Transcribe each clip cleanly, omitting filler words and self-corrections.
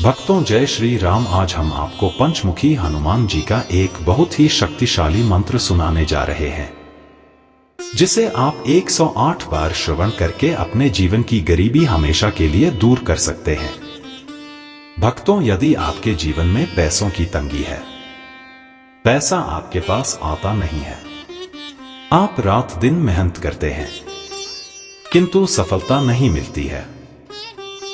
भक्तों, जय श्री राम। आज हम आपको पंचमुखी हनुमान जी का एक बहुत ही शक्तिशाली मंत्र सुनाने जा रहे हैं, जिसे आप 108 बार श्रवण करके अपने जीवन की गरीबी हमेशा के लिए दूर कर सकते हैं। भक्तों, यदि आपके जीवन में पैसों की तंगी है, पैसा आपके पास आता नहीं है, आप रात दिन मेहनत करते हैं किंतु सफलता नहीं मिलती है,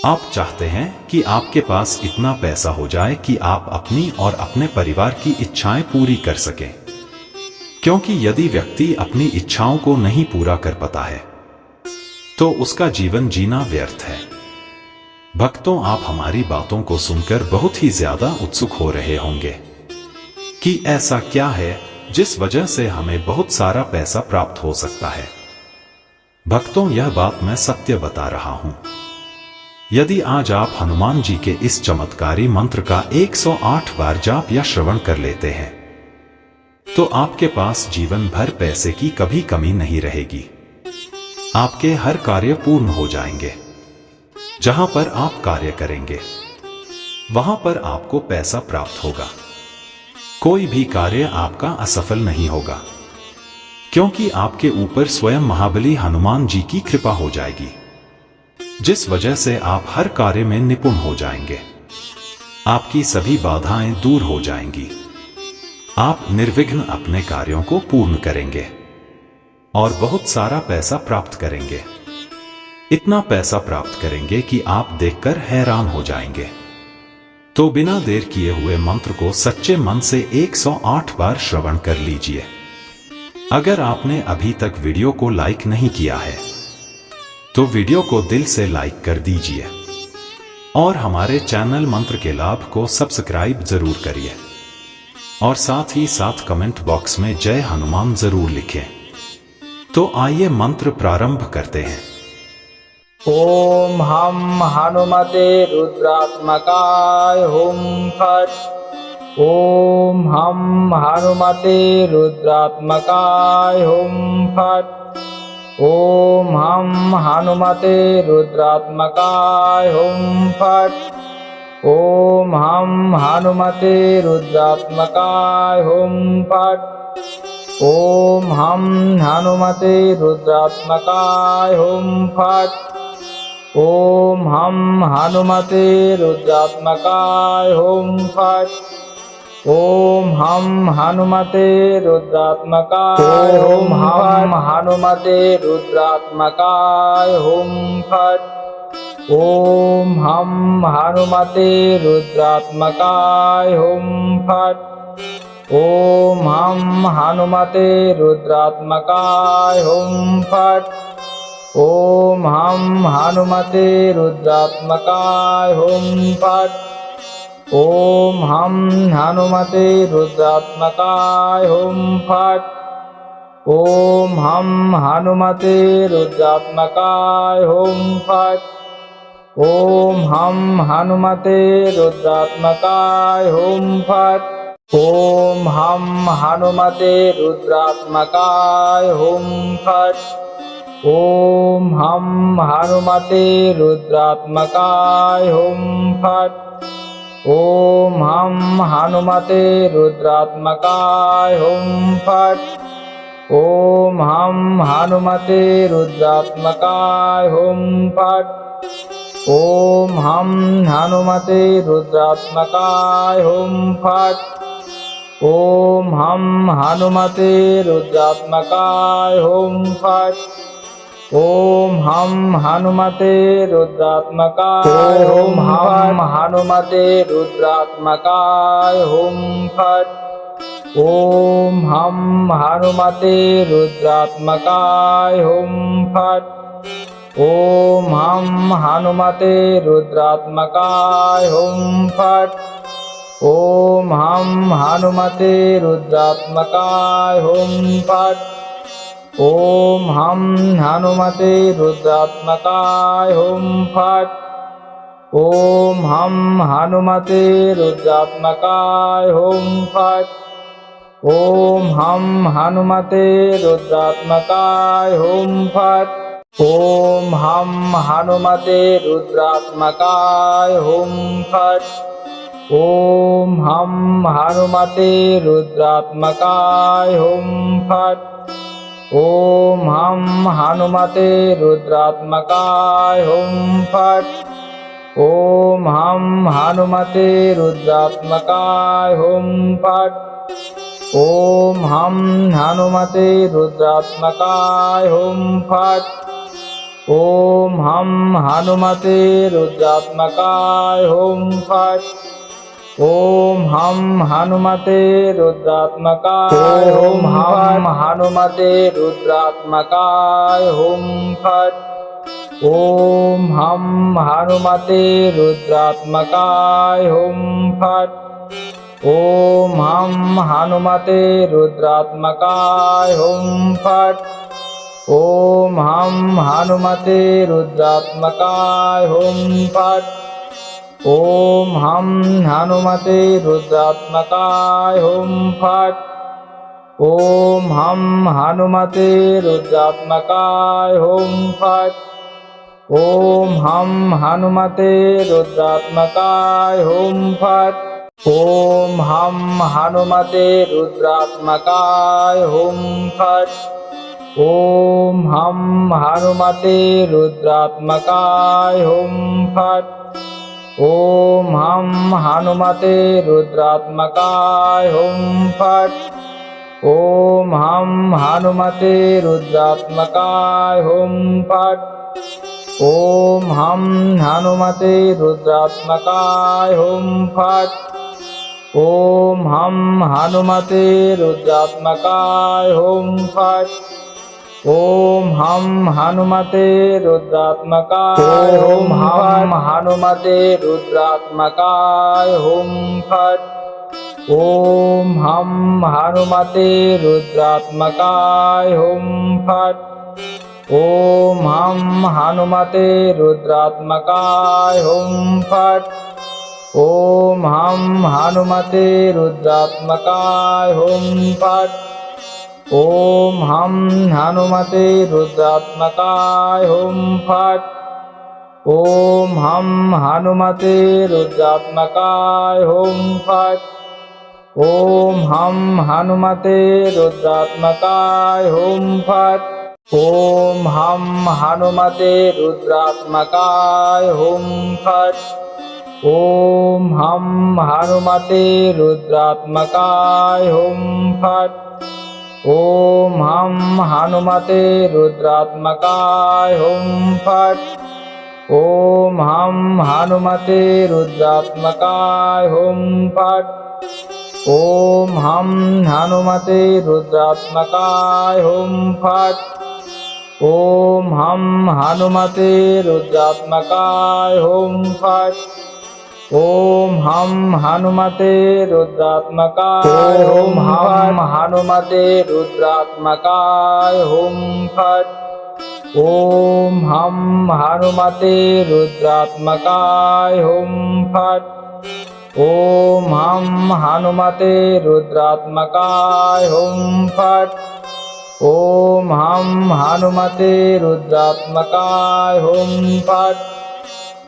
आप चाहते हैं कि आपके पास इतना पैसा हो जाए कि आप अपनी और अपने परिवार की इच्छाएं पूरी कर सकें, क्योंकि यदि व्यक्ति अपनी इच्छाओं को नहीं पूरा कर पाता है तो उसका जीवन जीना व्यर्थ है। भक्तों, आप हमारी बातों को सुनकर बहुत ही ज्यादा उत्सुक हो रहे होंगे कि ऐसा क्या है जिस वजह से हमें बहुत सारा पैसा प्राप्त हो सकता है। भक्तों, यह बात मैं सत्य बता रहा हूं। यदि आज आप हनुमान जी के इस चमत्कारी मंत्र का 108 बार जाप या श्रवण कर लेते हैं तो आपके पास जीवन भर पैसे की कभी कमी नहीं रहेगी। आपके हर कार्य पूर्ण हो जाएंगे। जहां पर आप कार्य करेंगे वहां पर आपको पैसा प्राप्त होगा। कोई भी कार्य आपका असफल नहीं होगा, क्योंकि आपके ऊपर स्वयं महाबली हनुमान जी की कृपा हो जाएगी, जिस वजह से आप हर कार्य में निपुण हो जाएंगे। आपकी सभी बाधाएं दूर हो जाएंगी। आप निर्विघ्न अपने कार्यों को पूर्ण करेंगे और बहुत सारा पैसा प्राप्त करेंगे। इतना पैसा प्राप्त करेंगे कि आप देखकर हैरान हो जाएंगे। तो बिना देर किए हुए मंत्र को सच्चे मन से 108 बार श्रवण कर लीजिए। अगर आपने अभी तक वीडियो को लाइक नहीं किया है तो वीडियो को दिल से लाइक कर दीजिए और हमारे चैनल मंत्र के लाभ को सब्सक्राइब जरूर करिए और साथ ही साथ कमेंट बॉक्स में जय हनुमान जरूर लिखें। तो आइए मंत्र प्रारंभ करते हैं। ओम हम हनुमते रुद्रात्मकाय हुम फट। ओम हम हनुमते रुद्रात्मकाय हुम फट। ओम हम हनुमते रुद्रात्मकाय हुम फट। ओम हम हनुमते रुद्रात्मकाय हुम फट। ओम हम हनुमते रुद्रात्मकाय हुम फट। ओम हम हनुमते रुद्रात्मकाय हुम फट। ओम हम हनुमते रुद्रात्मकाय हुम हम हनुमते रुद्रात्मकाय हुम फट। ओम हम हनुमते रुद्रात्मकाय हुम फट। ओम हम हनुमते रुद्रात्मकाय हुम फट। ओम हम हनुमते रुद्रात्मकाय हुम फट। ओम हम हनुमते रुद्रात्मकाय हुम फट। ओम हम हनुमते रुद्रात्मकाय हुम फट। ओम हम हनुमते रुद्रात्मकाय हुम फट। ओम हम हनुमते रुद्रात्मकाय हुम फट। ओम हम हनुमते रुद्रात्मकाय हुम फट। ओम हम हनुमते रुद्रात्मकाय हुम फट। ओम हम हनुमते रुद्रात्मकाय हुम फट। ओम हम हनुमते रुद्रात्मकाय हुम फट। ओम हम हनुमते रुद्रात्मकाय हुम फट। ओम हम हनुमते रुद्रात्मकाय हुम हम हनुमते रुद्रात्मकाय हुम फट। ओम हम हनुमते रुद्रात्मकाय हुम फट। ओम हम हनुमते रुद्रात्मकाय हुम फट। ओम हम हनुमते रुद्रात्मकाय हुम फट। ओम हम हनुमते रुद्रात्मकाय हुम फट। ओम हम हनुमते रुद्रात्मकाय हुम फट। ओम हम हनुमते रुद्रात्मकाय हुम फट। ॐ हम हनुमते रुद्रात्मकाय हुं फट्। ॐ हम हनुमते रुद्रात्मकाय हुं फट्। ॐ हम हनुमते रुद्रात्मकाय हुं फट्। ॐ हम हनुमते रुद्रात्मकाय हुं फट्। ॐ हम हनुमते रुद्रात्मकाय हुं फट्। ॐ हम हनुमते रुद्रात्मकाय हुं फट्। ॐ हम हनुमते रुद्रात्मकाय हुं हम हनुमते रुद्रात्मकाय हुं फट्। ॐ हम हनुमते रुद्रात्मकाय हुं फट्। ॐ हम हनुमते रुद्रात्मकाय हुं फट्। ॐ हम हनुमते रुद्रात्मकाय हुं फट्। ॐ हम हनुमते रुद्रात्मकाय हुं फट्। ॐ हम हनुमते रुद्रात्मकाय हुं फट्। ॐ हम हनुमते रुद्रात्मकाय हुं फट्। ॐ हम हनुमते रुद्रात्मकाय हुं फट्। ॐ हम हनुमते रुद्रात्मकाय हुं फट्। ॐ हम हनुमते रुद्रात्मकाय हुं फट्। ॐ हम हनुमते रुद्रात्मकाय हुं फट्। ॐ हम हनुमते रुद्रात्मकाय हुं फट्। ॐ हम हनुमते रुद्रात्मकाय हुं फट्। ॐ हम हनुमते रुद्रात्मकाय हुं हम हनुमते रुद्रात्मकाय हुं फट्। ॐ हम हनुमते रुद्रात्मकाय हुं फट्। ॐ हम हनुमते रुद्रात्मकाय हुं फट्। ॐ हम हनुमते रुद्रात्मकाय हुं फट्। ॐ हम हनुमते रुद्रात्मकाय हुं फट्। ॐ हम हनुमते रुद्रात्मकाय हुं फट्। ॐ हम हनुमते रुद्रात्मकाय हुं फट्। ॐ हम हनुमते रुद्रात्मकाय हुं फट्। ॐ हम हनुमते रुद्रात्मकाय हुं फट्। ॐ हम हनुमते रुद्रात्मकाय हुं फट्। ॐ हम हनुमते रुद्रात्मकाय हुं फट्। ॐ हम हनुमते रुद्रात्मकाय हुं फट्। ॐ हम हनुमते रुद्रात्मकाय हुं फट्। ॐ हम हनुमते रुद्रात्मकाय हुं हम हनुमते रुद्रात्मकाय हुं फट्। ॐ हम हनुमते रुद्रात्मकाय हुं फट्। ॐ हम हनुमते रुद्रात्मकाय हुं फट्। ॐ हम हनुमते रुद्रात्मकाय हुं फट्।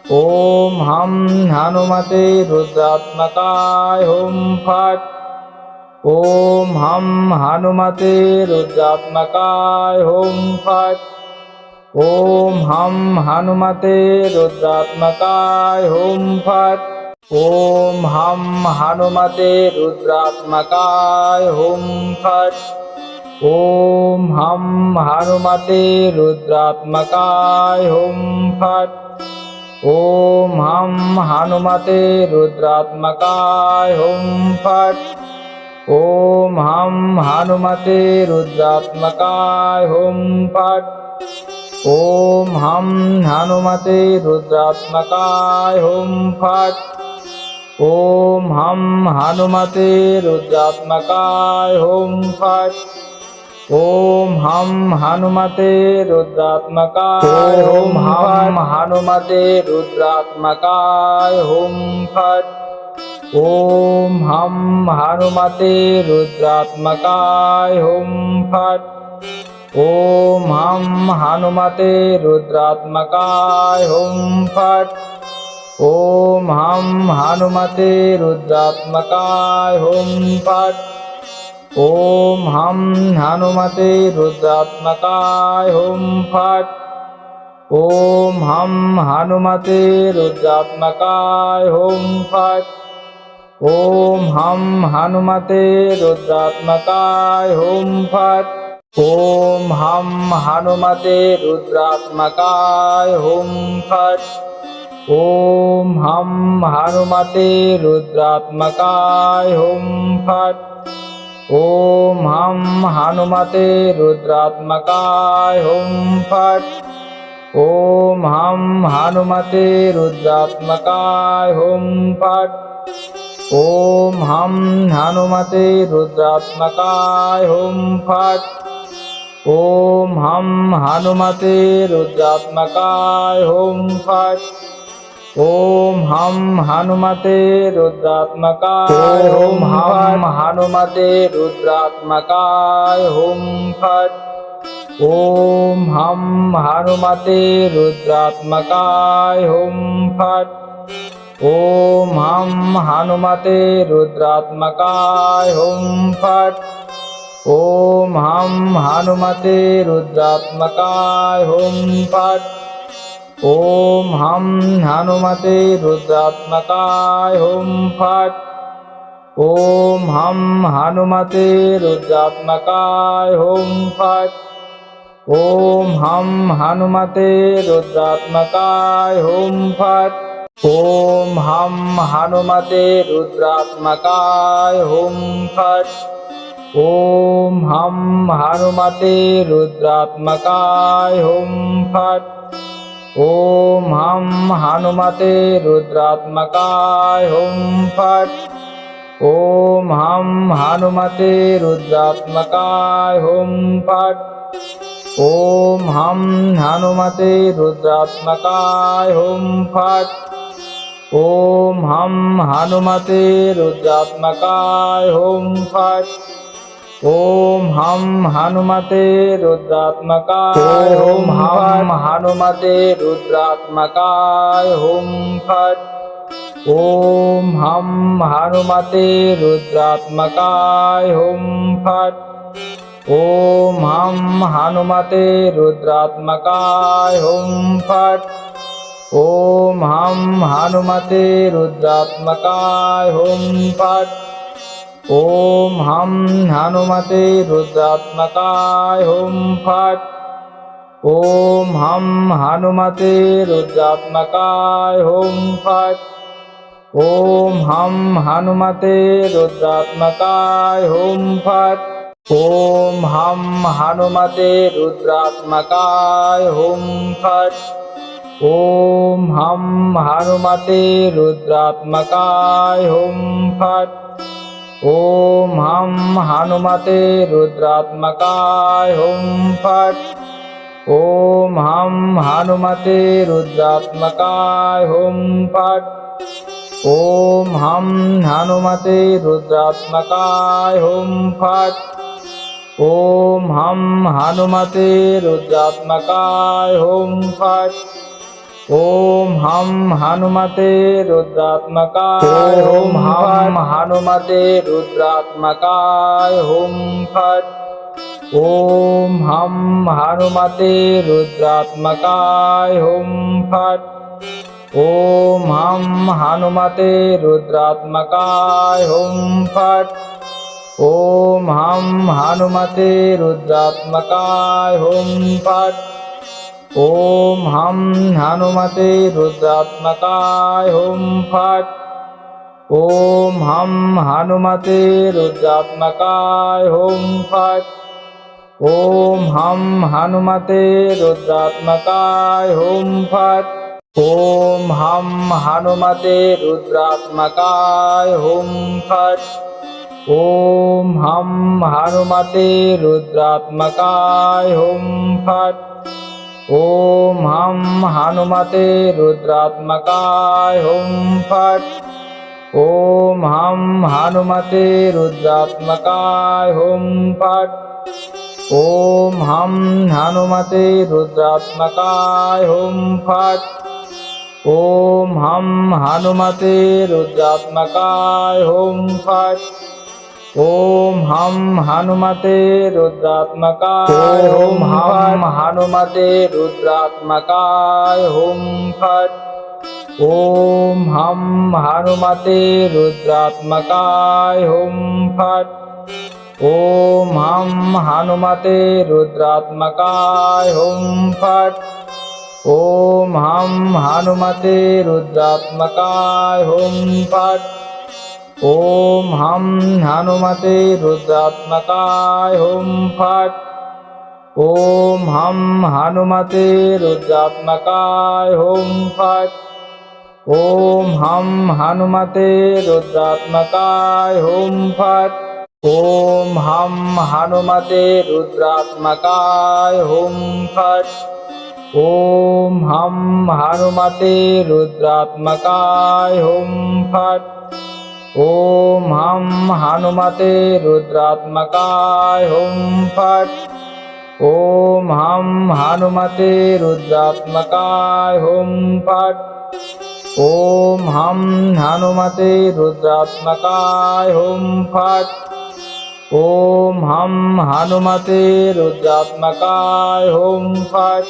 ॐ हम हनुमते रुद्रात्मकाय हुं फट्। ॐ हम हनुमते रुद्रात्मकाय हुं फट्। ॐ हम हनुमते रुद्रात्मकाय हुं फट्। ॐ हम हनुमते रुद्रात्मकाय हुं फट्। ॐ हम हनुमते रुद्रात्मकाय हुं फट्। ॐ हम हनुमते रुद्रात्मकाय हुं फट्। ॐ हम हनुमते रुद्रात्मकाय हुं फट्। ॐ हम हनुमते रुद्रात्मकाय हुं फट्। ॐ हम हनुमते रुद्रात्मकाय हुं फट्। ॐ हम हनुमते रुद्रात्मकाय हुं हम हनुमते रुद्रात्मकाय हुं फट्। ॐ हम हनुमते रुद्रात्मकाय हुं फट्। ॐ हम हनुमते रुद्रात्मकाय हुं फट्। ॐ हम हनुमते रुद्रात्मकाय हुं फट्। ॐ हम हनुमते रुद्रात्मकाय हुं फट्। ॐ हम हनुमते रुद्रात्मकाय हुं फट्। ॐ हम हनुमते रुद्रात्मकाय हुं फट्। ॐ हम हनुमते रुद्रात्मकाय हुं फट्। ॐ हम हनुमते रुद्रात्मकाय हुं फट्। ॐ हम हनुमते रुद्रात्मकाय हुं फट्। ॐ हम हनुमते रुद्रात्मकाय हुं फट्। ॐ हम हनुमते रुद्रात्मकाय हुं फट्। ॐ हम हनुमते रुद्रात्मकाय हुं फट्। ॐ हम हनुमते रुद्रात्मकाय हुं हम हनुमते रुद्रात्मकाय हुं फट्। ॐ हम हनुमते रुद्रात्मकाय हुं फट्। ॐ हम हनुमते रुद्रात्मकाय हुं फट्। ॐ हम हनुमते रुद्रात्मकाय हुं फट्। ॐ हम हनुमते रुद्रात्मकाय हुं फट्। ॐ हम हनुमते रुद्रात्मकाय हुं फट्। ॐ हम हनुमते रुद्रात्मकाय हुं फट्। ॐ हम हनुमते रुद्रात्मकाय हुं फट्। ॐ हम हनुमते रुद्रात्मकाय हुं फट्। ॐ हम हनुमते रुद्रात्मकाय हुं फट्। ॐ हम हनुमते रुद्रात्मकाय हुं फट्। ॐ हम हनुमते रुद्रात्मकाय हुं फट्। ॐ हम हनुमते रुद्रात्मकाय हुं फट्। ॐ हम हनुमते रुद्रात्मकाय ॐ हम हनुमते रुद्रात्मकाय हुं फट्। ॐ हम हनुमते रुद्रात्मकाय हुं फट्। ॐ हम हनुमते रुद्रात्मकाय हुं फट्। ॐ हम हनुमते रुद्रात्मकाय हुं फट्। ॐ हम हनुमते रुद्रात्मकाय हुं फट्। ॐ हम हनुमते रुद्रात्मकाय हुं फट्। ॐ हम हनुमते रुद्रात्मकाय हुं फट्। ॐ हम हनुमते रुद्रात्मकाय हुं फट्। ॐ हम हनुमते रुद्रात्मकाय हुं फट्। ॐ हम हनुमते रुद्रात्मकाय हुं फट्। ॐ हम हनुमते रुद्रात्मकाय हुं फट्। ॐ हम हनुमते रुद्रात्मकाय हुं फट्। ॐ हम हनुमते रुद्रात्मकाय हुं फट्। ॐ हम हनुमते रुद्रात्मकाय ॐ हम हनुमते रुद्रात्मकाय हुं फट्। ॐ हम हनुमते रुद्रात्मकाय हुं फट्। ॐ हम हनुमते रुद्रात्मकाय हुं फट्। ॐ हम हनुमते रुद्रात्मकाय हुं फट्। ॐ हम हनुमते रुद्रात्मकाय हुं फट्। ॐ हम हनुमते रुद्रात्मकाय हुं फट्। ॐ हम हनुमते रुद्रात्मकाय हुं फट्। ॐ हम हनुमते रुद्रात्मकाय हुं फट्। ॐ हम हनुमते रुद्रात्मकाय हुं फट्। ॐ हम हनुमते रुद्रात्मकाय हुं फट्। ॐ हम हनुमते रुद्रात्मकाय हुं फट्। ॐ हम हनुमते रुद्रात्मकाय हुं फट्। ॐ हम हनुमते रुद्रात्मकाय हुं फट्। ॐ हम हनुमते रुद्रात्मकाय हुं हम हनुमते रुद्रात्मकाय हुं फट्। ॐ हम हनुमते रुद्रात्मकाय हुं फट्। ॐ हम हनुमते रुद्रात्मकाय हुं फट्। ॐ हम हनुमते रुद्रात्मकाय हुं फट्। ॐ हम हनुमते रुद्रात्मकाय हुं फट्। ॐ हम हनुमते रुद्रात्मकाय हुं फट्। ॐ हम हनुमते रुद्रात्मकाय हुं फट्। ॐ हम हनुमते रुद्रात्मकाय हुं फट्। ॐ हम हनुमते रुद्रात्मकाय हुं फट्। ॐ हम हनुमते रुद्रात्मकाय हुं फट्। ॐ हम हनुमते रुद्रात्मकाय हुं फट्। ॐ हम हनुमते रुद्रात्मकाय हुं फट्। ॐ हम हनुमते रुद्रात्मकाय हुं फट्।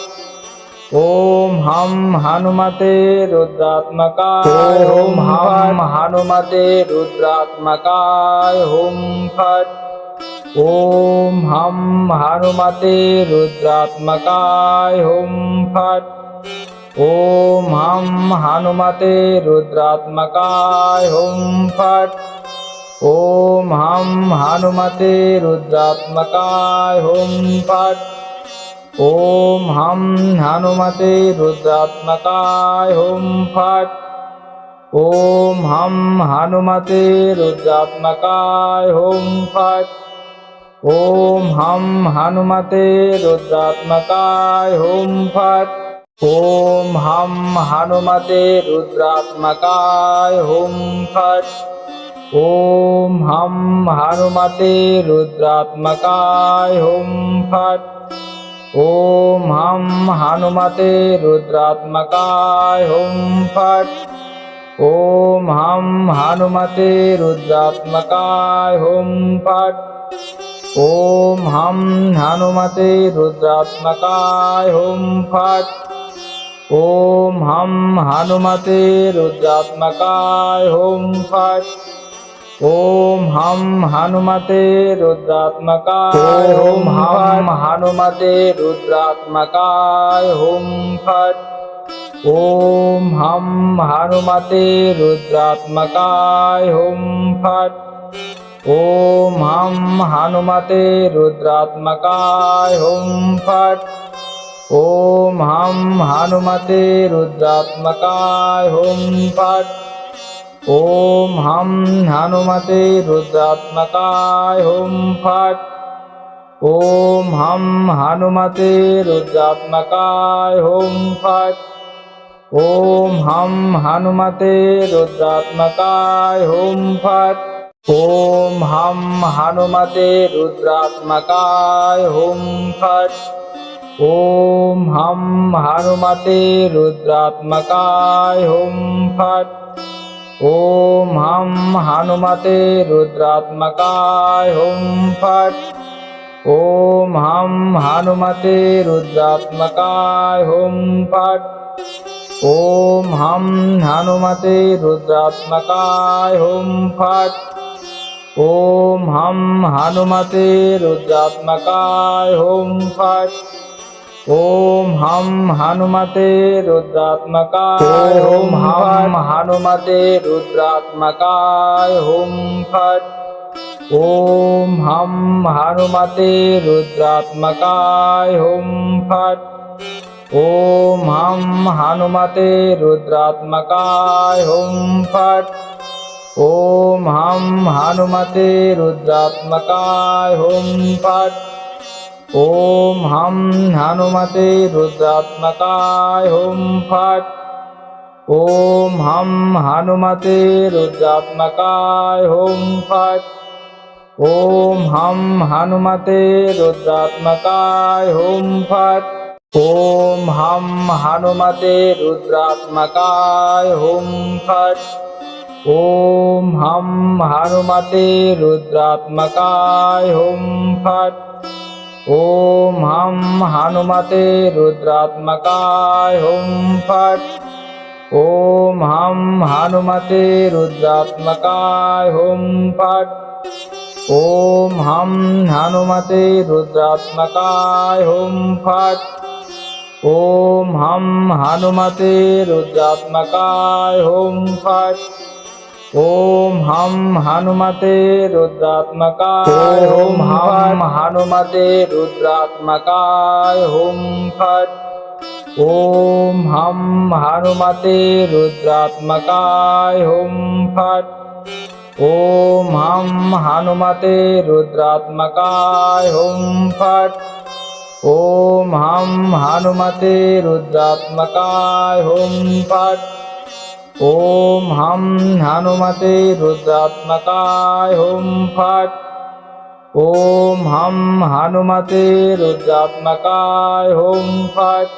ॐ हम हनुमते रुद्रात्मकाय हुं हम हनुमते रुद्रात्मकाय हुं फट्। ॐ हम हनुमते रुद्रात्मकाय हुं फट्। ॐ हम हनुमते रुद्रात्मकाय हुं फट्। ॐ हम हनुमते रुद्रात्मकाय हुं फट्। ॐ हम हनुमते रुद्रात्मकाय हुं फट्। ॐ हम हनुमते रुद्रात्मकाय हुं फट्। ॐ हम हनुमते रुद्रात्मकाय हुं फट्। ॐ हम हनुमते रुद्रात्मकाय हुं फट्। ॐ हम हनुमते रुद्रात्मकाय हुं फट्। ॐ हम हनुमते रुद्रात्मकाय हुं फट्। ॐ हम हनुमते रुद्रात्मकाय हुं फट्। ॐ हम हनुमते रुद्रात्मकाय हुं फट्। ॐ हम हनुमते रुद्रात्मकाय हुं फट्। ॐ हम हनुमते रुद्रात्मकाय हुं हम हनुमते रुद्रात्मकाय हुं फट्। ॐ हम हनुमते रुद्रात्मकाय हुं फट्। ॐ हम हनुमते रुद्रात्मकाय हुं फट्। ॐ हम हनुमते रुद्रात्मकाय हुं फट्। ॐ हम हनुमते रुद्रात्मकाय हुं फट्। ॐ हम हनुमते रुद्रात्मकाय हुं फट्। ॐ हम हनुमते रुद्रात्मकाय हुं फट्। ॐ हम हनुमते रुद्रात्मकाय हुं फट्। ॐ हम हनुमते रुद्रात्मकाय हुं फट्। ॐ हम हनुमते रुद्रात्मकाय हुं फट्। ॐ हम हनुमते रुद्रात्मकाय हुं फट्। ॐ हम हनुमते रुद्रात्मकाय हुं फट्। ॐ हम हनुमते रुद्रात्मकाय हुं फट्। ॐ हम हनुमते रुद्रात्मकाय हुं हम हनुमते रुद्रात्मकाय हुं फट्। ॐ हम हनुमते रुद्रात्मकाय हुं फट्। ॐ हम हनुमते रुद्रात्मकाय हुं फट्। ॐ हम हनुमते रुद्रात्मकाय हुं फट्। ॐ हम हनुमते रुद्रात्मकाय हुं फट्। ॐ हम हनुमते रुद्रात्मकाय हुं फट्। ॐ हम हनुमते रुद्रात्मकाय हुम फट। ॐ हम हनुमते रुद्रात्मकाय हुम फट। ॐ हम हनुमते रुद्रात्मकाय हुम फट। ॐ हम हनुमते रुद्रात्मकाय हुम फट। ॐ हम हनुमते रुद्रात्मकाय हुम फट। ॐ हम हनुमते रुद्रात्मकाय हुम फट। ॐ हम हनुमते रुद्रात्मकाय हुम फट। ॐ हम हनुमते रुद्रात्मकाय हुम हम हनुमते रुद्रात्मकाय हुम फट। ॐ हम हनुमते रुद्रात्मकाय हुम फट। ॐ हम हनुमते रुद्रात्मकाय हुम फट। ॐ हम हनुमते रुद्रात्मकाय हुम फट। ॐ हम हनुमते रुद्रात्मकाय हुम फट। ॐ हम हनुमते रुद्रात्मकाय हुम फट।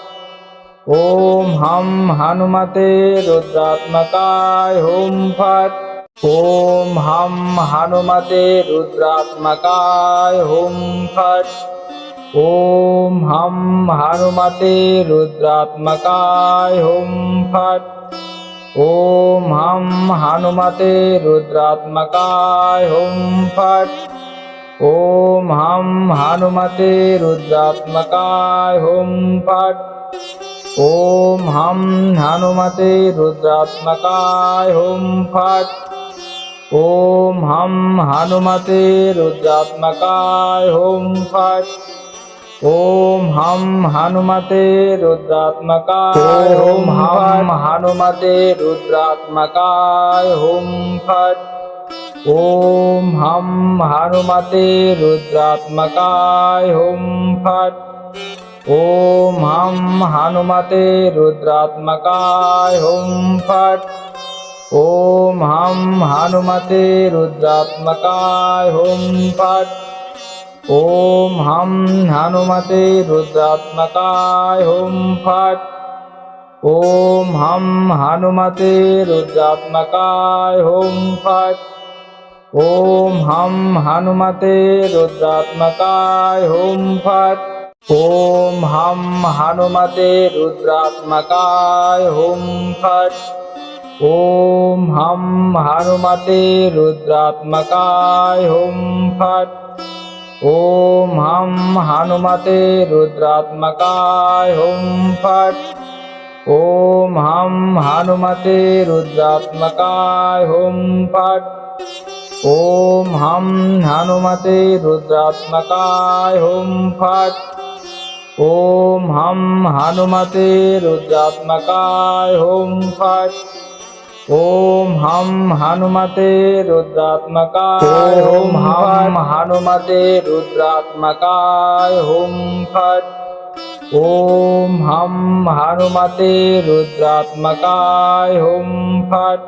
ॐ हम हनुमते रुद्रात्मकाय हुम फट। ॐ हम हनुमते रुद्रात्मकाय हुम फट। ॐ हम हनुमते रुद्रात्मकाय हुम फट। ॐ हम हनुमते रुद्रात्मकाय हुम फट। ॐ हम हनुमते रुद्रात्मकाय हुम फट। ॐ हम हनुमते रुद्रात्मकाय हुम फट। ॐ हम हनुमते रुद्रात्मकाय हुम फट। ॐ हम हनुमते रुद्रात्मकाय हुम हम हनुमते रुद्रात्मकाय हुम फट। ॐ हम हनुमते रुद्रात्मकाय हुम फट। ॐ हम हनुमते रुद्रात्मकाय हुम फट। ॐ हम हनुमते रुद्रात्मकाय हुम फट। ॐ हम हनुमते रुद्रात्मकाय हुम फट। ॐ हम हनुमते रुद्रात्मकाय हुम फट। ॐ हम हनुमते रुद्रात्मकाय हुम फट। ॐ हम हनुमते रुद्रात्मकाय हुम फट। ॐ हम हनुमते रुद्रात्मकाय हुम फट। ॐ हम हनुमते रुद्रात्मकाय हुम फट। ॐ हम हनुमते रुद्रात्मकाय हुम फट। ॐ हम हनुमते रुद्रात्मकाय हुम फट। ॐ हम हनुमते रुद्रात्मकाय हुम फट। ॐ हम हनुमते रुद्रात्मकाय हुम हम हनुमते रुद्रात्मकाय हुम फट। ॐ हम हनुमते रुद्रात्मकाय हुम फट।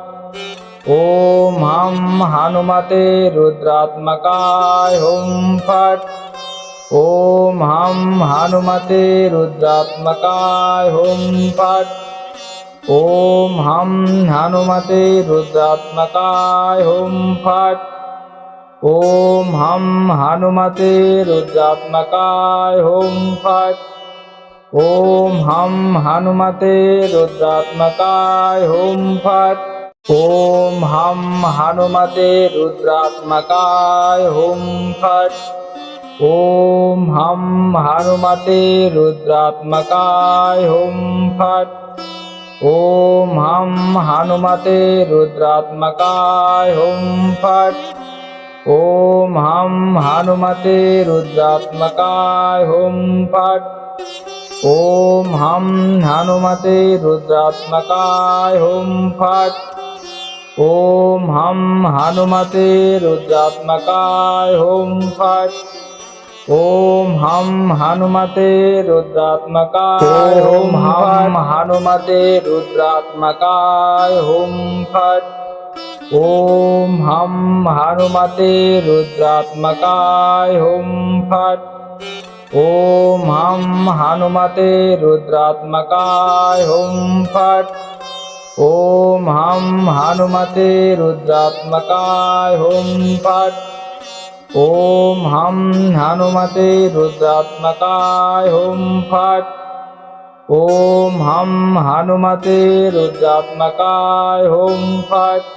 ॐ हम हनुमते रुद्रात्मकाय हुम फट। ॐ हम हनुमते रुद्रात्मकाय हुम फट। ॐ हम हनुमते रुद्रात्मकाय हुम फट। ॐ हम हनुमते रुद्रात्मकाय हुम फट। ॐ हम हनुमते रुद्रात्मकाय हुम फट। ॐ हम हनुमते रुद्रात्मकाय हुम फट। ॐ हम हनुमते रुद्रात्मकाय हुम फट। ॐ हम हनुमते रुद्रात्मकाय हुम फट। ॐ हम हनुमते रुद्रात्मकाय हुम फट। ॐ हम हनुमते रुद्रात्मकाय हुम फट। ॐ हम हनुमते रुद्रात्मकाय हुम फट। ॐ हम हनुमते रुद्रात्मकाय हुम हम हनुमते रुद्रात्मकाय हुम फट। ॐ हं हनुमते रुद्रात्मकाय हुं फट्। ॐ हं हनुमते रुद्रात्मकाय हुं फट्। ॐ हं हनुमते रुद्रात्मकाय हुं फट्। ॐ हं हनुमते रुद्रात्मकाय हुं फट्। ॐ हं हनुमते रुद्रात्मकाय हुं फट्।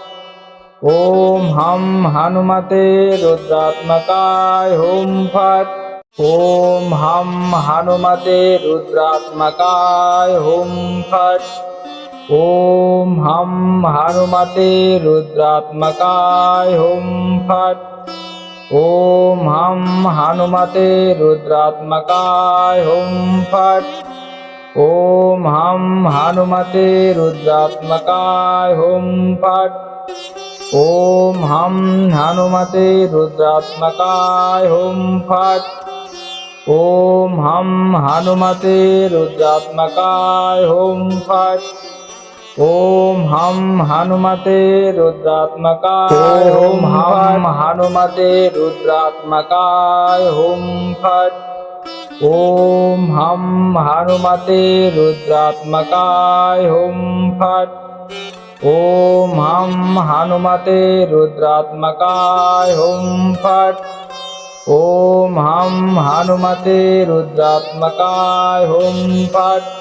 ॐ हं हनुमते रुद्रात्मकाय हुं फट्। ॐ हं हनुमते रुद्रात्मकाय हुं फट्। ॐ हं हनुमते रुद्रात्मकाय हुं फट्। ॐ हं हनुमते रुद्रात्मकाय हुं फट्। ॐ हं हनुमते रुद्रात्मकाय हुं फट्। ॐ हं हनुमते रुद्रात्मकाय हुं फट्। ॐ हं हनुमते रुद्रात्मकाय हुं फट्। ॐ हं हनुमते रुद्रात्मकाय हुं हनुमते रुद्रात्मकाय हुं फट्। ॐ हं हनुमते रुद्रात्मकाय हुं फट्। ॐ हं हनुमते रुद्रात्मकाय हुं फट्। ॐ हं हनुमते रुद्रात्मकाय हुं फट्।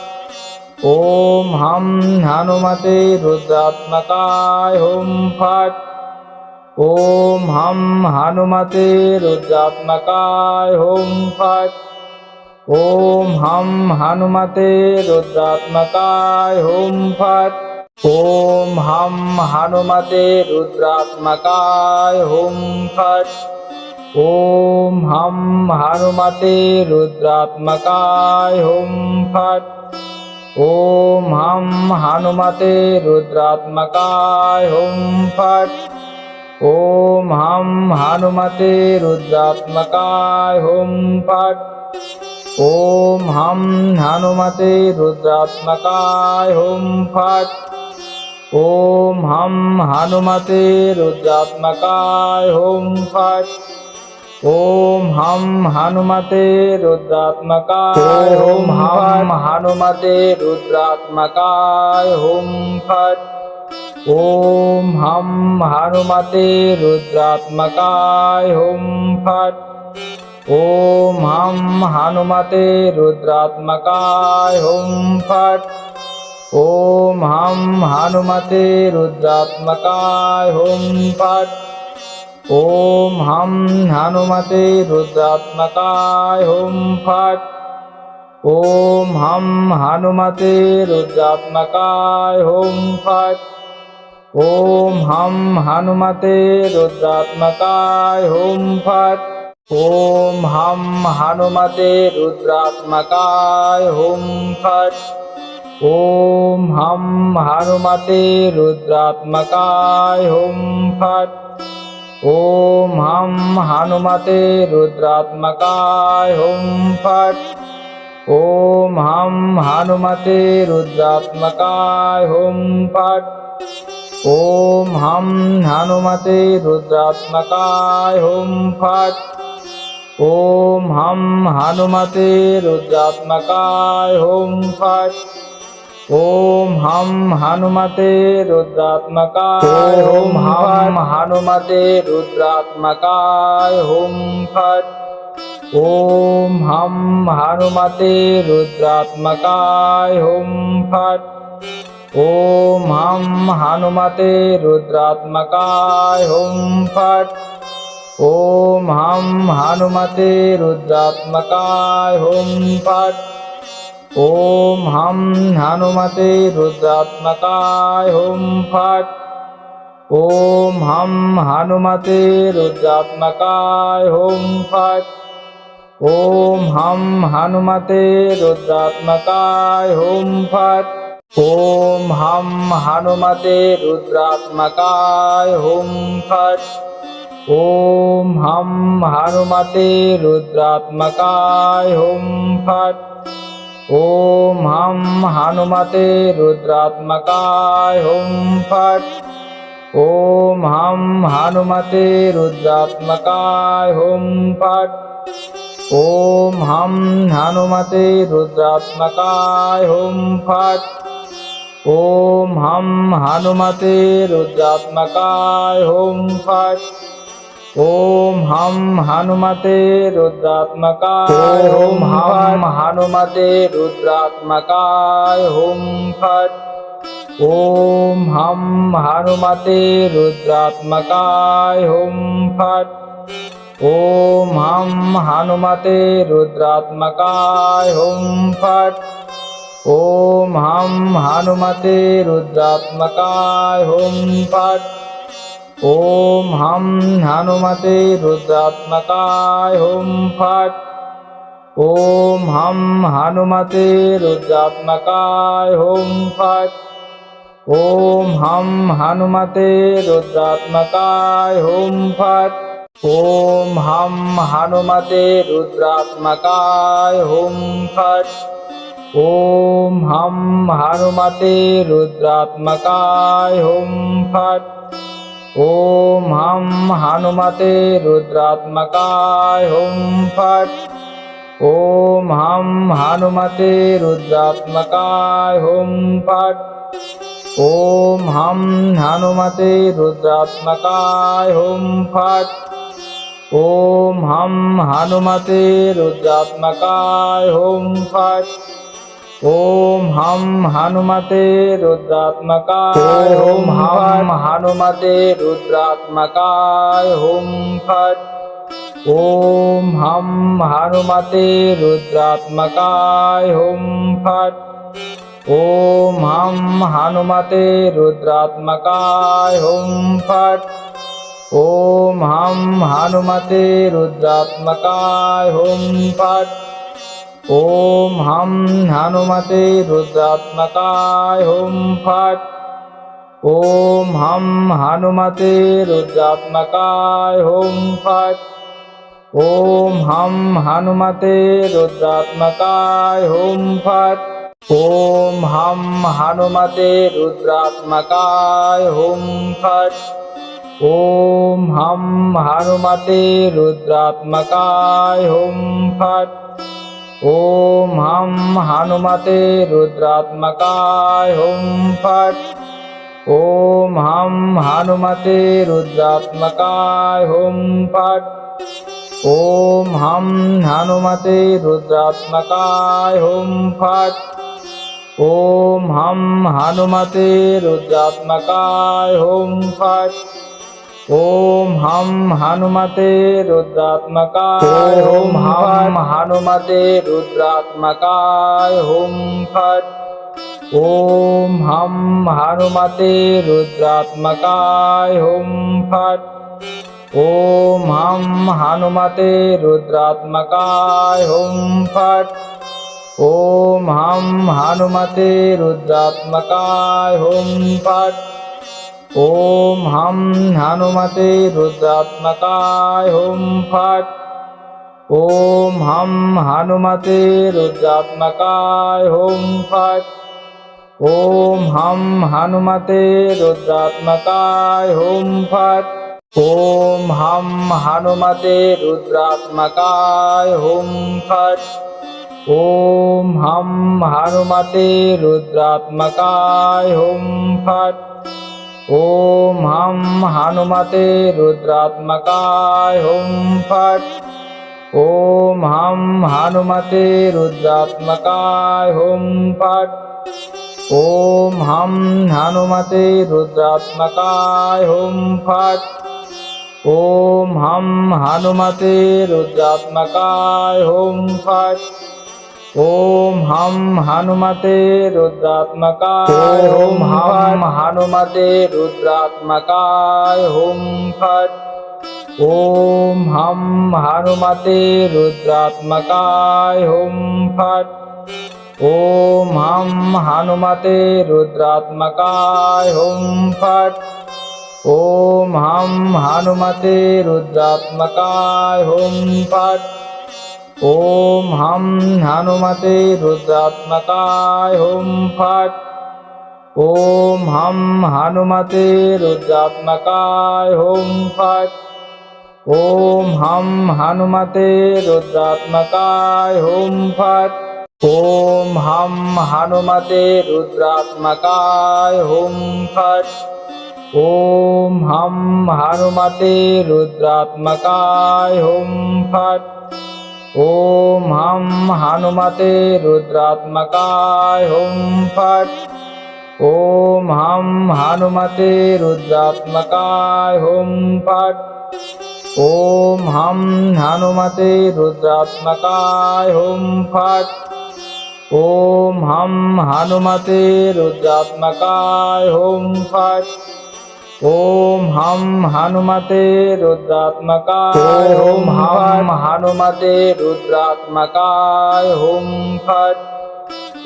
ॐ हं हनुमते रुद्रात्मकाय हुं फट्। ॐ हं हनुमते रुद्रात्मकाय हुं फट्। ॐ हं हनुमते रुद्रात्मकाय हुं फट्। ॐ हं हनुमते रुद्रात्मकाय हुं फट्। ॐ हं हनुमते रुद्रात्मकाय हुं फट्। ॐ हं हनुमते रुद्रात्मकाय हुं फट्। ॐ हं हनुमते रुद्रात्मकाय हुं फट्। ॐ हं हनुमते रुद्रात्मकाय हुं फट्। ॐ हं हनुमते रुद्रात्मकाय हुं फट्। ॐ हं हनुमते रुद्रात्मकाय हुं हनुमते रुद्रात्मकाय हुं फट्। ॐ हं हनुमते रुद्रात्मकाय हुं फट्। ॐ हं हनुमते रुद्रात्मकाय हुं फट्। ॐ हं हनुमते रुद्रात्मकाय हुं फट्। ॐ हं हनुमते रुद्रात्मकाय हुं फट्। ॐ हं हनुमते रुद्रात्मकाय हुं फट्। ॐ हं हनुमते रुद्रात्मकाय हुं फट्। ॐ हं हनुमते रुद्रात्मकाय हुं फट्। ॐ हं हनुमते रुद्रात्मकाय हुं फट्। ॐ हं हनुमते रुद्रात्मकाय हुं फट्। ॐ हं हनुमते रुद्रात्मकाय हुं फट्। ॐ हं हनुमते रुद्रात्मकाय हुं फट्। ॐ हं हनुमते रुद्रात्मकाय हुं फट्। ॐ हं हनुमते रुद्रात्मकाय हुं हनुमते रुद्रात्मकाय हुं फट्। ॐ हं हनुमते रुद्रात्मकाय हुं फट्। ॐ हं हनुमते रुद्रात्मकाय हुं फट्। ॐ हं हनुमते रुद्रात्मकाय हुं फट्। ॐ हं हनुमते रुद्रात्मकाय हुं फट्। ॐ हं हनुमते रुद्रात्मकाय हुं फट्। ॐ हं हनुमते रुद्रात्मकाय हुं फट्। ॐ हं हनुमते रुद्रात्मकाय हुं फट्। ॐ हं हनुमते रुद्रात्मकाय हुं फट्। ॐ हं हनुमते रुद्रात्मकाय हुं फट्। ॐ हम हनुमते रुद्रात्मकाय हुं फट्। ॐ हम हनुमते रुद्रात्मकाय हुं फट्। ॐ हम हनुमते रुद्रात्मकाय हुं फट्। ॐ हम हनुमते रुद्रात्मकाय हुं हम हनुमते रुद्रात्मकाय हुं फट्। ॐ हम हनुमते रुद्रात्मकाय हुं फट्। ॐ हम हनुमते रुद्रात्मकाय हुं फट्। ॐ हम हनुमते रुद्रात्मकाय हुं फट्। ॐ हम हनुमते रुद्रात्मकाय हुं फट्। ॐ हम हनुमते रुद्रात्मकाय हुं फट्। ॐ हम हनुमते रुद्रात्मकाय हुं फट्। ॐ हम हनुमते रुद्रात्मकाय हुं फट्। ॐ हम हनुमते रुद्रात्मकाय हुं फट्। ॐ हम हनुमते रुद्रात्मकाय हुं फट्। ॐ हम हनुमते रुद्रात्मकाय हुं फट्। ॐ हम हनुमते रुद्रात्मकाय हुं फट्। ॐ हम हनुमते रुद्रात्मकाय हुं फट्। ॐ हम हनुमते रुद्रात्मकाय हुं हम हनुमते रुद्रात्मकाय हुं फट्। ॐ हम हनुमते रुद्रात्मकाय हुं फट्। ॐ हम हनुमते रुद्रात्मकाय हुं फट्। ॐ हम हनुमते रुद्रात्मकाय हुं फट्। ॐ हम हनुमते रुद्रात्मकाय हुं फट्। ॐ हम हनुमते रुद्रात्मकाय हुं फट्। ॐ हम हनुमते रुद्रात्मकाय हुं फट्। ॐ हम हनुमते रुद्रात्मकाय हुं फट्। ॐ हम हनुमते रुद्रात्मकाय हुं फट्। ॐ हम हनुमते रुद्रात्मकाय हुं फट्। ॐ हम हनुमते रुद्रात्मकाय हुं फट्। ॐ हम हनुमते रुद्रात्मकाय हुं फट्। ॐ हम हनुमते रुद्रात्मकाय हुं फट्। ॐ हम हनुमते रुद्रात्मकाय हुं हम हनुमते रुद्रात्मकाय हुं फट्। ॐ हम हनुमते रुद्रात्मकाय हुं फट्। ॐ हम हनुमते रुद्रात्मकाय हुं फट्। ॐ हम हनुमते रुद्रात्मकाय हुं फट्। ॐ हम हनुमते रुद्रात्मकाय हुं फट्। ॐ हम हनुमते रुद्रात्मकाय हुं फट्। ॐ हम हनुमते रुद्रात्मकाय हुं फट्। ॐ हम हनुमते रुद्रात्मकाय हुं फट्। ॐ हम हनुमते रुद्रात्मकाय हुं फट्। ॐ हम हनुमते रुद्रात्मकाय हुं फट्। ॐ हम हनुमते रुद्रात्मकाय हुं फट्। ॐ हम हनुमते रुद्रात्मकाय हुं फट्। ॐ हम हनुमते रुद्रात्मकाय हुं फट्। ॐ हम हनुमते रुद्रात्मकाय हुं हम हनुमते रुद्रात्मकाय हुं फट्। ॐ हम हनुमते रुद्रात्मकाय हुं फट्। ॐ हम हनुमते रुद्रात्मकाय हुं फट्। ॐ हम हनुमते रुद्रात्मकाय हुं फट्। ॐ हम हनुमते रुद्रात्मकाय हुं फट्। ॐ हम हनुमते रुद्रात्मकाय हुं फट्। ॐ हम हनुमते रुद्रात्मकाय हुं फट्। ॐ हम हनुमते रुद्रात्मकाय हुं फट्। ॐ हम हनुमते रुद्रात्मकाय हुं फट्। ॐ हम हनुमते रुद्रात्मकाय हुं फट्। ॐ हम हनुमते रुद्रात्मकाय हुं फट्। ॐ हम हनुमते रुद्रात्मकाय हुं फट्। ॐ हम हनुमते रुद्रात्मकाय हुं फट्। ॐ हम हनुमते रुद्रात्मकाय हुं हम हनुमते रुद्रात्मकाय हुं फट्।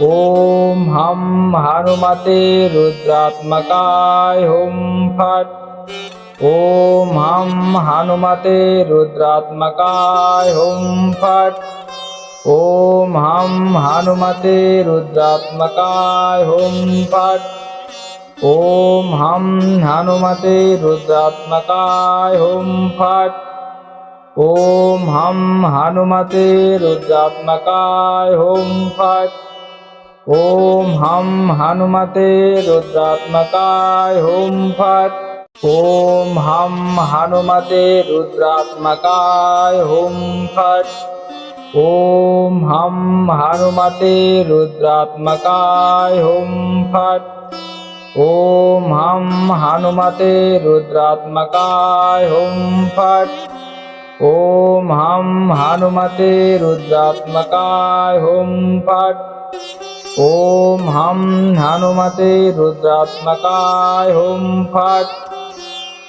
ॐ हम हनुमते रुद्रात्मकाय हुं फट्। ॐ हम हनुमते रुद्रात्मकाय हुं फट्। ॐ हम हनुमते रुद्रात्मकाय हुं फट्। ॐ हम हनुमते रुद्रात्मकाय हुं फट्। ॐ हम हनुमते रुद्रात्मकाय हुं फट्। ॐ हम हनुमते रुद्रात्मकाय हुं फट्। ॐ हम हनुमते रुद्रात्मकाय हुं फट्। ॐ हम हनुमते रुद्रात्मकाय हुं फट्। ॐ हम हनुमते रुद्रात्मकाय हुं फट्। ॐ हम हनुमते रुद्रात्मकाय हुं फट्। ॐ हम हनुमते रुद्रात्मकाय हुं फट्।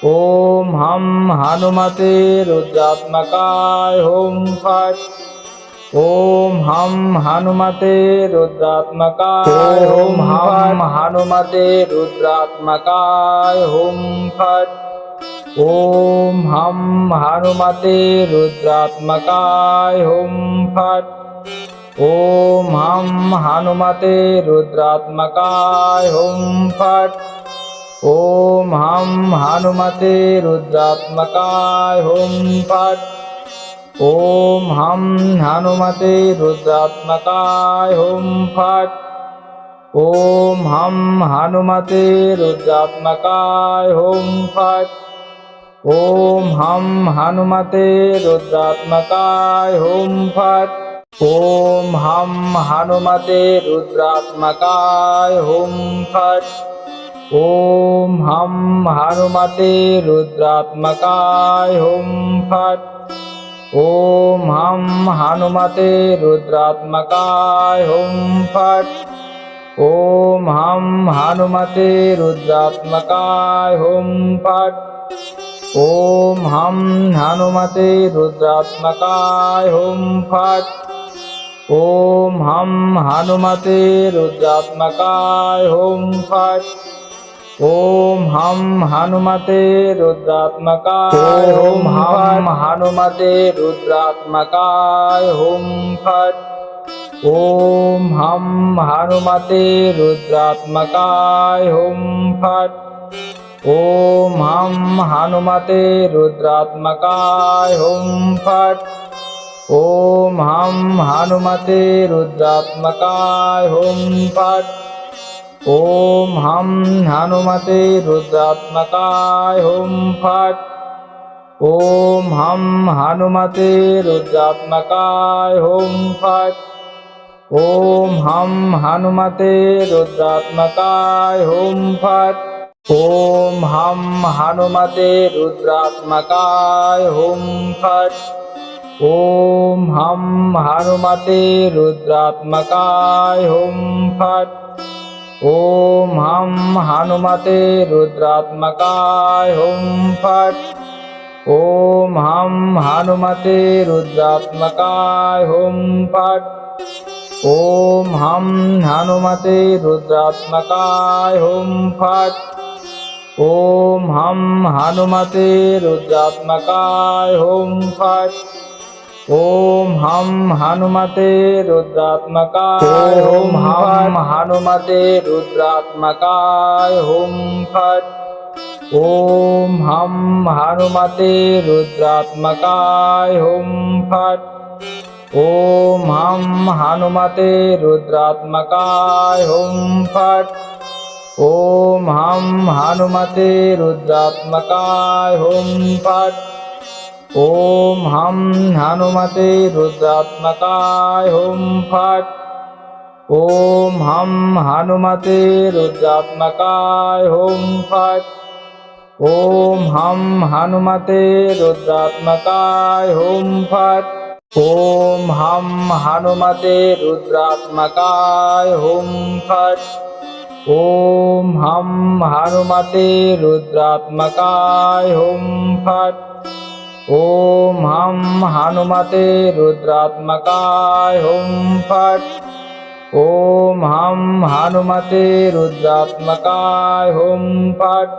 ॐ हम हनुमते रुद्रात्मकाय हुं फट्। ॐ हम हनुमते रुद्रात्मकाय हुं हम हनुमते रुद्रात्मकाय हुं फट्। ॐ हम हनुमते रुद्रात्मकाय हुं फट्। ॐ हम हनुमते रुद्रात्मकाय हुं फट्। ॐ हम हनुमते रुद्रात्मकाय हुं फट्। ॐ हम हनुमते रुद्रात्मकाय हुं फट्। ॐ हम हनुमते रुद्रात्मकाय हुं फट्। ॐ हम हनुमते रुद्रात्मकाय हुं फट्। ॐ हम हनुमते रुद्रात्मकाय हुं फट्। ॐ हम हनुमते रुद्रात्मकाय हुं फट्। ॐ हम हनुमते रुद्रात्मकाय हुं फट्। ॐ हम हनुमते रुद्रात्मकाय हुं फट्। ॐ हम हनुमते रुद्रात्मकाय हुं फट्। ॐ हम हनुमते रुद्रात्मकाय हुं फट्। ॐ हम हनुमते रुद्रात्मकाय हुं हम हनुमते रुद्रात्मकाय हुं फट्। ॐ हम हनुमते रुद्रात्मकाय हुं फट्। ॐ हम हनुमते रुद्रात्मकाय हुं फट्। ॐ हम हनुमते रुद्रात्मकाय हुं फट्। ॐ हम हनुमते रुद्रात्मकाय हुं फट्। ॐ हम हनुमते रुद्रात्मकाय हुं फट्। ॐ हम हनुमते रुद्रात्मकाय हुं फट्। ॐ हम हनुमते रुद्रात्मकाय हुं फट्। ॐ हम हनुमते रुद्रात्मकाय हुं फट्। ॐ हम हनुमते रुद्रात्मकाय हुं फट्। ॐ हम हनुमते रुद्रात्मकाय हुं फट्। ॐ हम हनुमते रुद्रात्मकाय हुं फट्। ॐ हम हनुमते रुद्रात्मकाय हुं फट्। ॐ हं हनुमते रुद्रात्मकाय ॐ हं हनुमते रुद्रात्मकाय हुं फट् ॐ हं हनुमते रुद्रात्मकाय हुं फट् ॐ हं हनुमते रुद्रात्मकाय हुं फट् ॐ हं हनुमते रुद्रात्मकाय हुं फट् ॐ हं हनुमते रुद्रात्मकाय हुं फट् ॐ हं हनुमते रुद्रात्मकाय हुं फट् ॐ हं हनुमते रुद्रात्मकाय हुं फट् ॐ हं हनुमते रुद्रात्मकाय हुं फट् ॐ हं हनुमते रुद्रात्मकाय हुं फट् ॐ हं हनुमते रुद्रात्मकाय हुं फट् ॐ हं हनुमते रुद्रात्मकाय हुं फट्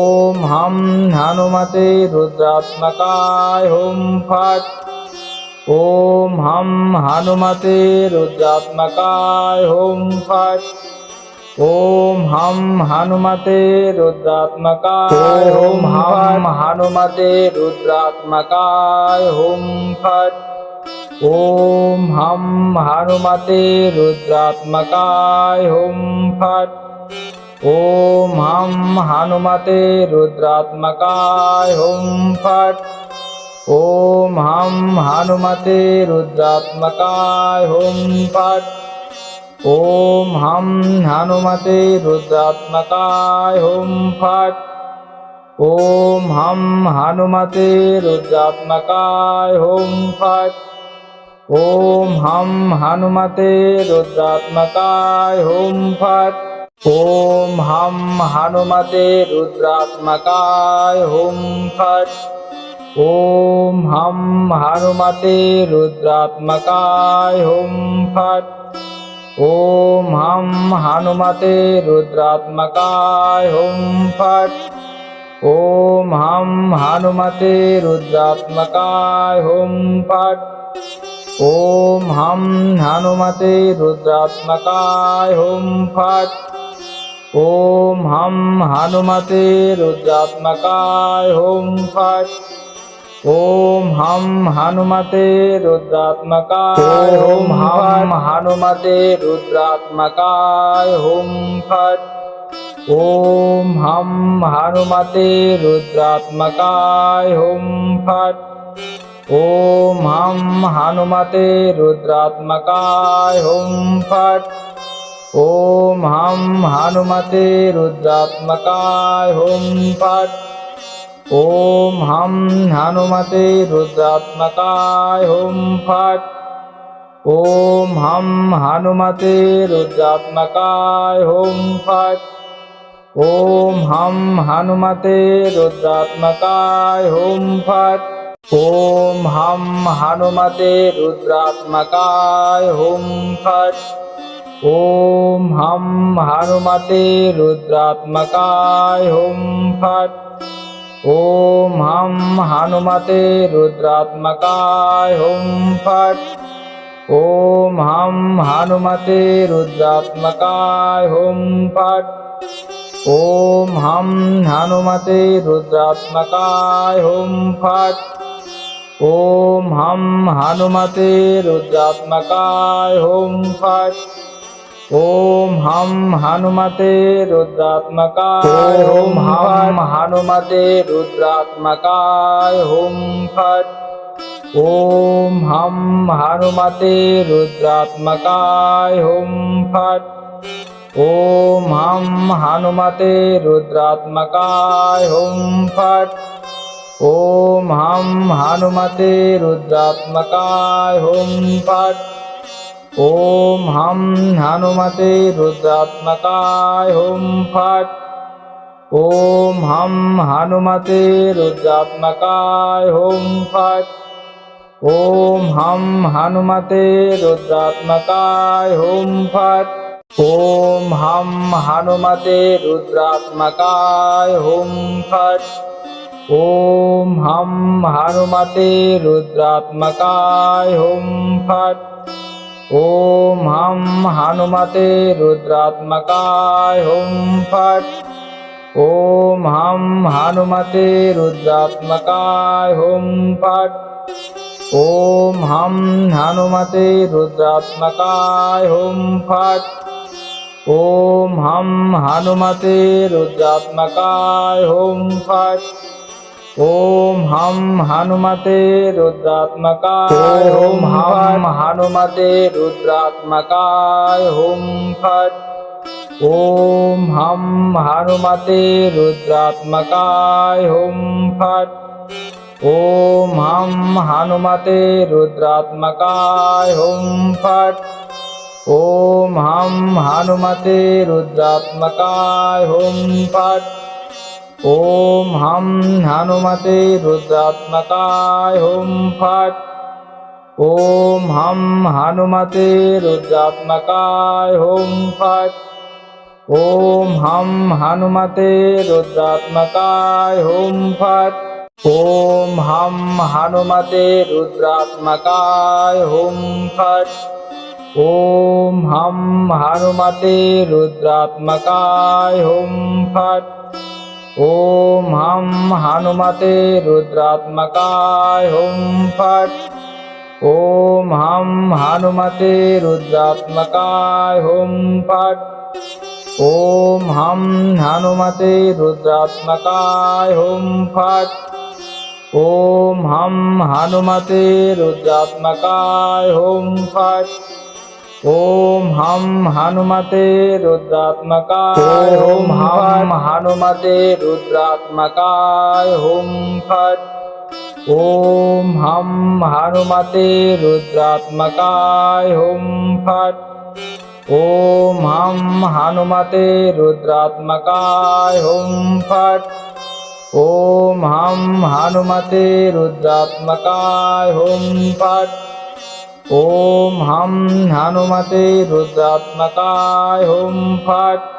ॐ हं हनुमते रुद्रात्मकाय हुं फट् ॐ हं हनुमते रुद्रात्मकाय हुं फट् ॐ हं हनुमते रुद्रात्मकाय ॐ हं हनुमते रुद्रात्मकाय हुं फट् ॐ हं हनुमते रुद्रात्मकाय हुं फट् ॐ हं हनुमते रुद्रात्मकाय हुं फट् ॐ हं हनुमते रुद्रात्मकाय हुं फट् ॐ हं हनुमते रुद्रात्मकाय हुं फट् ॐ हं हनुमते रुद्रात्मकाय हुं फट् ॐ हं हनुमते रुद्रात्मकाय हुं फट् ॐ हं हनुमते रुद्रात्मकाय हुं फट् ॐ हं हनुमते रुद्रात्मकाय हुं फट् ॐ हं हनुमते रुद्रात्मकाय हुं फट् ॐ हं हनुमते रुद्रात्मकाय हुं फट् ॐ हं हनुमते रुद्रात्मकाय हुं फट् ॐ हं हनुमते रुद्रात्मकाय हुं फट् ॐ हं हनुमते रुद्रात्मकाय ॐ हं हनुमते रुद्रात्मकाय हुं फट् ॐ हं हनुमते रुद्रात्मकाय हुं फट् ॐ हं हनुमते रुद्रात्मकाय हुं फट् ॐ हं हनुमते रुद्रात्मकाय हुं फट् ॐ हं हनुमते रुद्रात्मकाय हुं फट् ॐ हं हनुमते रुद्रात्मकाय हुं फट् ॐ हं हनुमते रुद्रात्मकाय हुं फट् ॐ हं हनुमते रुद्रात्मकाय हुं फट् ॐ हं हनुमते रुद्रात्मकाय हुं फट् ॐ हं हनुमते रुद्रात्मकाय हुं फट् ॐ हं हनुमते रुद्रात्मकाय हुं फट् ॐ हं हनुमते रुद्रात्मकाय हुं फट् ॐ हं हनुमते रुद्रात्मकाय हुं फट् ॐ हं हनुमते रुद्रात्मकाय ॐ हं हनुमते रुद्रात्मकाय हुं फट् ॐ हं हनुमते रुद्रात्मकाय हुं फट् ॐ हं हनुमते रुद्रात्मकाय हुं फट् ॐ हं हनुमते रुद्रात्मकाय हुं फट् ॐ हं हनुमते रुद्रात्मकाय हुं फट् ॐ हं हनुमते रुद्रात्मकाय हुं फट् ॐ हं हनुमते रुद्रात्मकाय हुं फट् ॐ हं हनुमते रुद्रात्मकाय हुं फट् ॐ हम हनुमते रुद्रात्मकाय हुं फट्। ॐ हम हनुमते रुद्रात्मकाय हुं फट्। ॐ हम हनुमते रुद्रात्मकाय हुं फट्। ॐ हम हनुमते रुद्रात्मकाय हुं फट्। ॐ हम हनुमते रुद्रात्मकाय हुं फट्। ॐ हम हनुमते रुद्रात्मकाय हुं हम हनुमते रुद्रात्मकाय हुं फट्। ॐ हम हनुमते रुद्रात्मकाय हुं फट्। ॐ हम हनुमते रुद्रात्मकाय हुं फट्। ॐ हम हनुमते रुद्रात्मकाय हुं फट्। ॐ हम हनुमते रुद्रात्मकाय हुं फट्। ॐ हम हनुमते रुद्रात्मकाय हुं फट्। ॐ हम हनुमते रुद्रात्मकाय हुं फट्। ॐ हम हनुमते रुद्रात्मकाय हुं फट्। ॐ हम हनुमते रुद्रात्मकाय हुं फट्। ॐ हम हनुमते रुद्रात्मकाय हुं फट्। ॐ हम हनुमते रुद्रात्मकाय हुं फट्। ॐ हम हनुमते रुद्रात्मकाय हुं फट्। ॐ हम हनुमते रुद्रात्मकाय हुं फट्। ॐ हम हनुमते रुद्रात्मकाय हुं हम हनुमते रुद्रात्मकाय हुं फट्। ॐ हम हनुमते रुद्रात्मकाय हुं फट्। ॐ हम हनुमते रुद्रात्मकाय हुं फट्। ॐ हम हनुमते रुद्रात्मकाय हुं फट्। ॐ हम हनुमते रुद्रात्मकाय हुं फट्।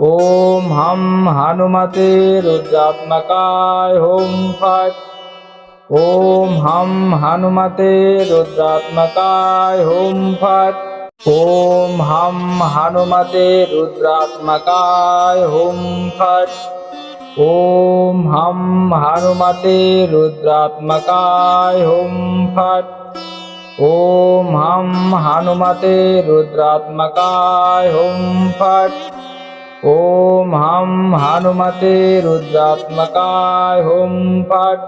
ॐ हम हनुमते रुद्रात्मकाय हुं फट्। ॐ हम हनुमते रुद्रात्मकाय हुं फट्। ॐ हम हनुमते रुद्रात्मकाय हुं फट्। ॐ हम हनुमते रुद्रात्मकाय हुं फट्। ॐ हम हनुमते रुद्रात्मकाय हुं फट्। ॐ हम हनुमते रुद्रात्मकाय हुं फट्।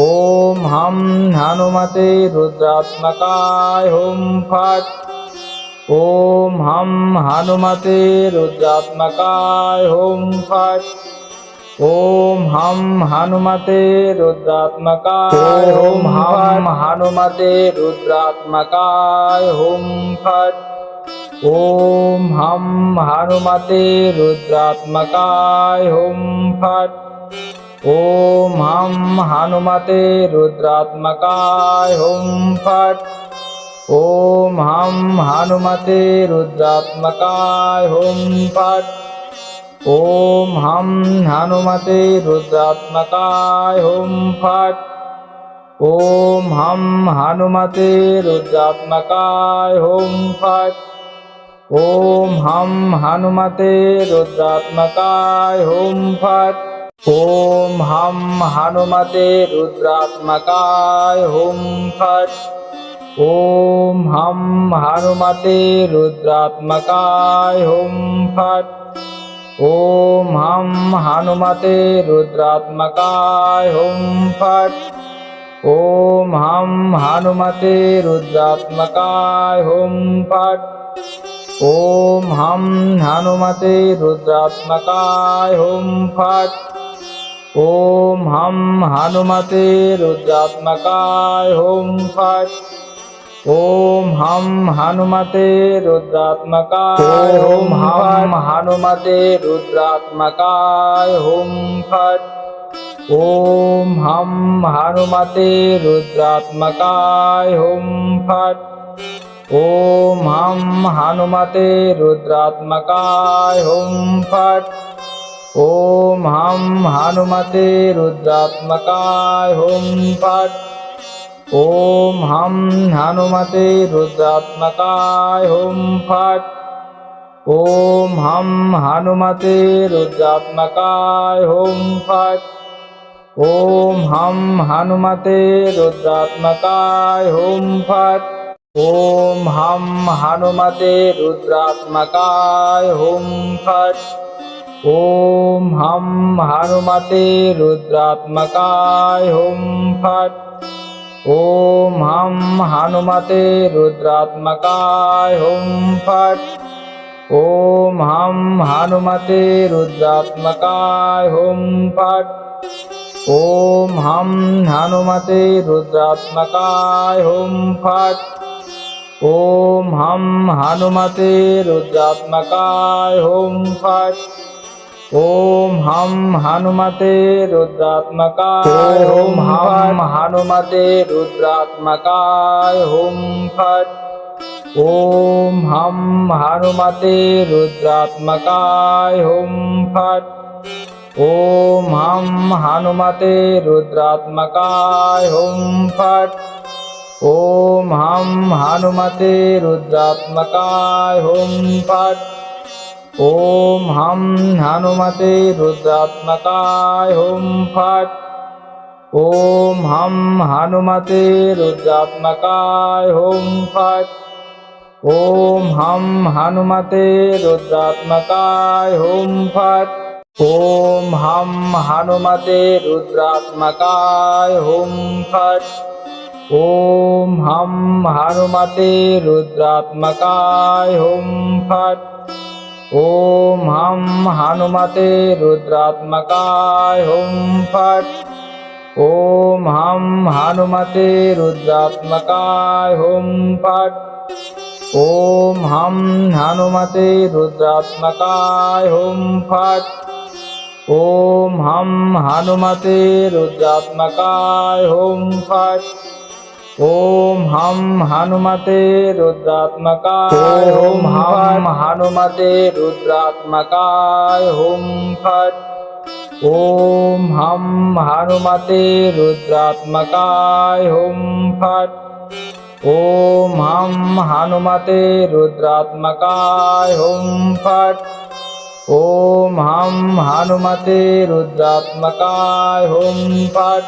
ॐ हम हनुमते रुद्रात्मकाय हुं फट्। ॐ हम हनुमते रुद्रात्मकाय हुं फट्। ॐ हम हनुमते रुद्रात्मकाय हुं हम हनुमते रुद्रात्मकाय हुं फट्। ॐ हम हनुमते रुद्रात्मकाय हुं फट्। ॐ हम हनुमते रुद्रात्मकाय हुं फट्। ॐ हम हनुमते रुद्रात्मकाय हुं फट्। ॐ हम हनुमते रुद्रात्मकाय हुं फट्। ॐ हम हनुमते रुद्रात्मकाय हुं फट्। ॐ हम हनुमते रुद्रात्मकाय हुं फट्। ॐ हम हनुमते रुद्रात्मकाय हुं फट्। ॐ हम हनुमते रुद्रात्मकाय हुं फट्। ॐ हम हनुमते रुद्रात्मकाय हुं फट्। ॐ हम हनुमते रुद्रात्मकाय हुं फट्। ॐ हम हनुमते रुद्रात्मकाय हुं फट्। ॐ हम हनुमते रुद्रात्मकाय हुं फट्। ॐ हम हनुमते रुद्रात्मकाय हुं हम हनुमते रुद्रात्मकाय हुं फट्। ॐ हम हनुमते रुद्रात्मकाय हुं फट्। ॐ हम हनुमते रुद्रात्मकाय हुं फट्। ॐ हम हनुमते रुद्रात्मकाय हुं फट्। ॐ हम हनुमते रुद्रात्मकाय हुं फट्। ॐ हम हनुमते रुद्रात्मकाय हुं फट्। ॐ हम हनुमते रुद्रात्मकाय हुं फट्। ॐ हम हनुमते रुद्रात्मकाय हुं फट्। ॐ हम हनुमते रुद्रात्मकाय हुं फट्। ॐ हम हनुमते रुद्रात्मकाय हुं फट्। ॐ हम हनुमते रुद्रात्मकाय हुं फट्। ॐ हम हनुमते रुद्रात्मकाय हुं फट्। ॐ हम हनुमते रुद्रात्मकाय हुं फट्। ॐ हम हनुमते रुद्रात्मकाय हुं हम हनुमते रुद्रात्मकाय हुं फट्। ॐ हम हनुमते रुद्रात्मकाय हुं फट्। ॐ हम हनुमते रुद्रात्मकाय हुं फट्। ॐ हम हनुमते रुद्रात्मकाय हुं फट्। ॐ हम हनुमते रुद्रात्मकाय हुं फट्। ॐ हम हनुमते रुद्रात्मकाय हुं फट्। ॐ हम हनुमते रुद्रात्मकाय हुं फट्। ॐ हम हनुमते रुद्रात्मकाय हुं फट्। ॐ हम हनुमते रुद्रात्मकाय हुं फट्। ॐ हम हनुमते रुद्रात्मकाय हुं फट्। ॐ हम हनुमते रुद्रात्मकाय हुं फट्। ॐ हम हनुमते रुद्रात्मकाय हुं फट्। ॐ हम हनुमते रुद्रात्मकाय हुं फट्। ॐ हम हनुमते रुद्रात्मकाय हुं हम हनुमते रुद्रात्मकाय हुं फट्। ॐ हम हनुमते रुद्रात्मकाय हुं फट्। ॐ हम हनुमते रुद्रात्मकाय हुं फट्। ॐ हम हनुमते रुद्रात्मकाय हुं फट्।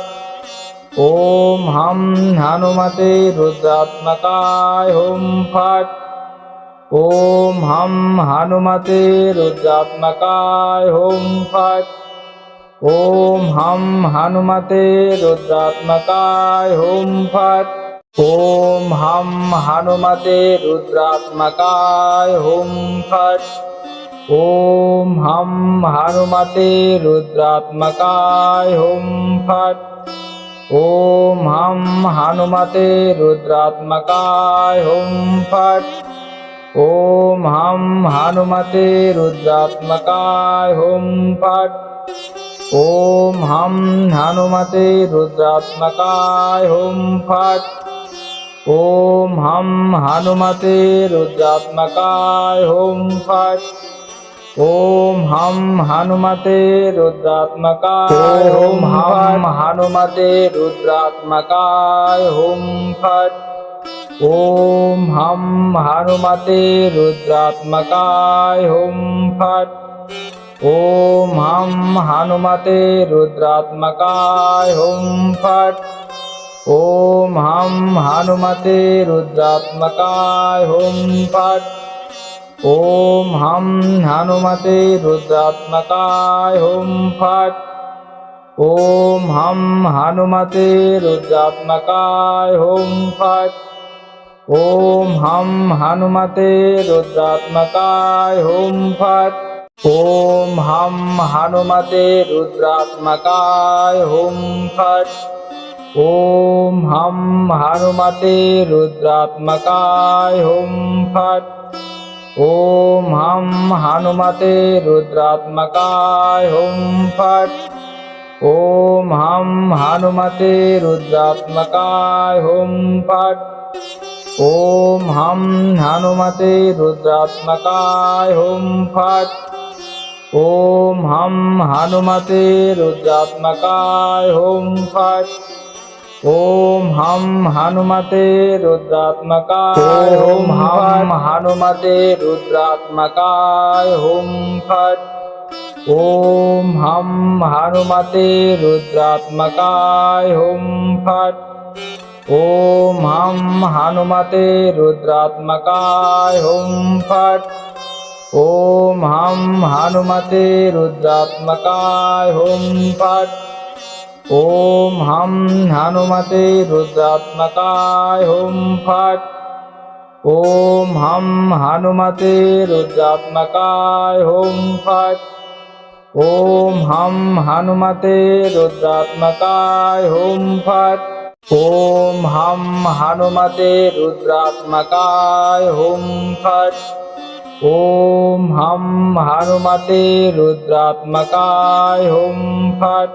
ॐ हम हनुमते रुद्रात्मकाय हुं फट्। ॐ हम हनुमते रुद्रात्मकाय हुं फट्। ॐ हम हनुमते रुद्रात्मकाय हुं फट्। ॐ हम हनुमते रुद्रात्मकाय हुं फट्। ॐ हम हनुमते रुद्रात्मकाय हुं फट्। ॐ हम हनुमते रुद्रात्मकाय हुं फट्। ॐ हम हनुमते रुद्रात्मकाय हुं फट्। ॐ हम हनुमते रुद्रात्मकाय हुं फट्। ॐ हम हनुमते रुद्रात्मकाय हुं फट्। ॐ हम हनुमते रुद्रात्मकाय हुं हम हनुमते रुद्रात्मकाय हुं फट्। ॐ हम हनुमते रुद्रात्मकाय हुं फट्। ॐ हम हनुमते रुद्रात्मकाय हुं फट्। ॐ हम हनुमते रुद्रात्मकाय हुं फट्। ॐ हम हनुमते रुद्रात्मकाय हुं फट्। ॐ हम हनुमते रुद्रात्मकाय हुं फट्। ॐ हम हनुमते रुद्रात्मकाय हुं फट्। ॐ हम हनुमते रुद्रात्मकाय हुं फट्। ॐ हम हनुमते रुद्रात्मकाय हुं फट्। ॐ हम हनुमते रुद्रात्मकाय हुं फट्। ॐ हम हनुमते रुद्रात्मकाय हुं फट्। ॐ हम हनुमते रुद्रात्मकाय हुं फट्। ॐ हम हनुमते रुद्रात्मकाय हुम फट। ॐ हम हनुमते रुद्रात्मकाय हुम हम हनुमते रुद्रात्मकाय हुम फट। ॐ हम हनुमते रुद्रात्मकाय हुम फट। ॐ हम हनुमते रुद्रात्मकाय हुम फट। ॐ हम हनुमते रुद्रात्मकाय हुम फट। ॐ हम हनुमते रुद्रात्मकाय हुम फट। ॐ हम हनुमते रुद्रात्मकाय हुम फट। ॐ हम हनुमते रुद्रात्मकाय हुम फट। ॐ हम हनुमते रुद्रात्मकाय हुम फट। ॐ हम हनुमते रुद्रात्मकाय हुम फट।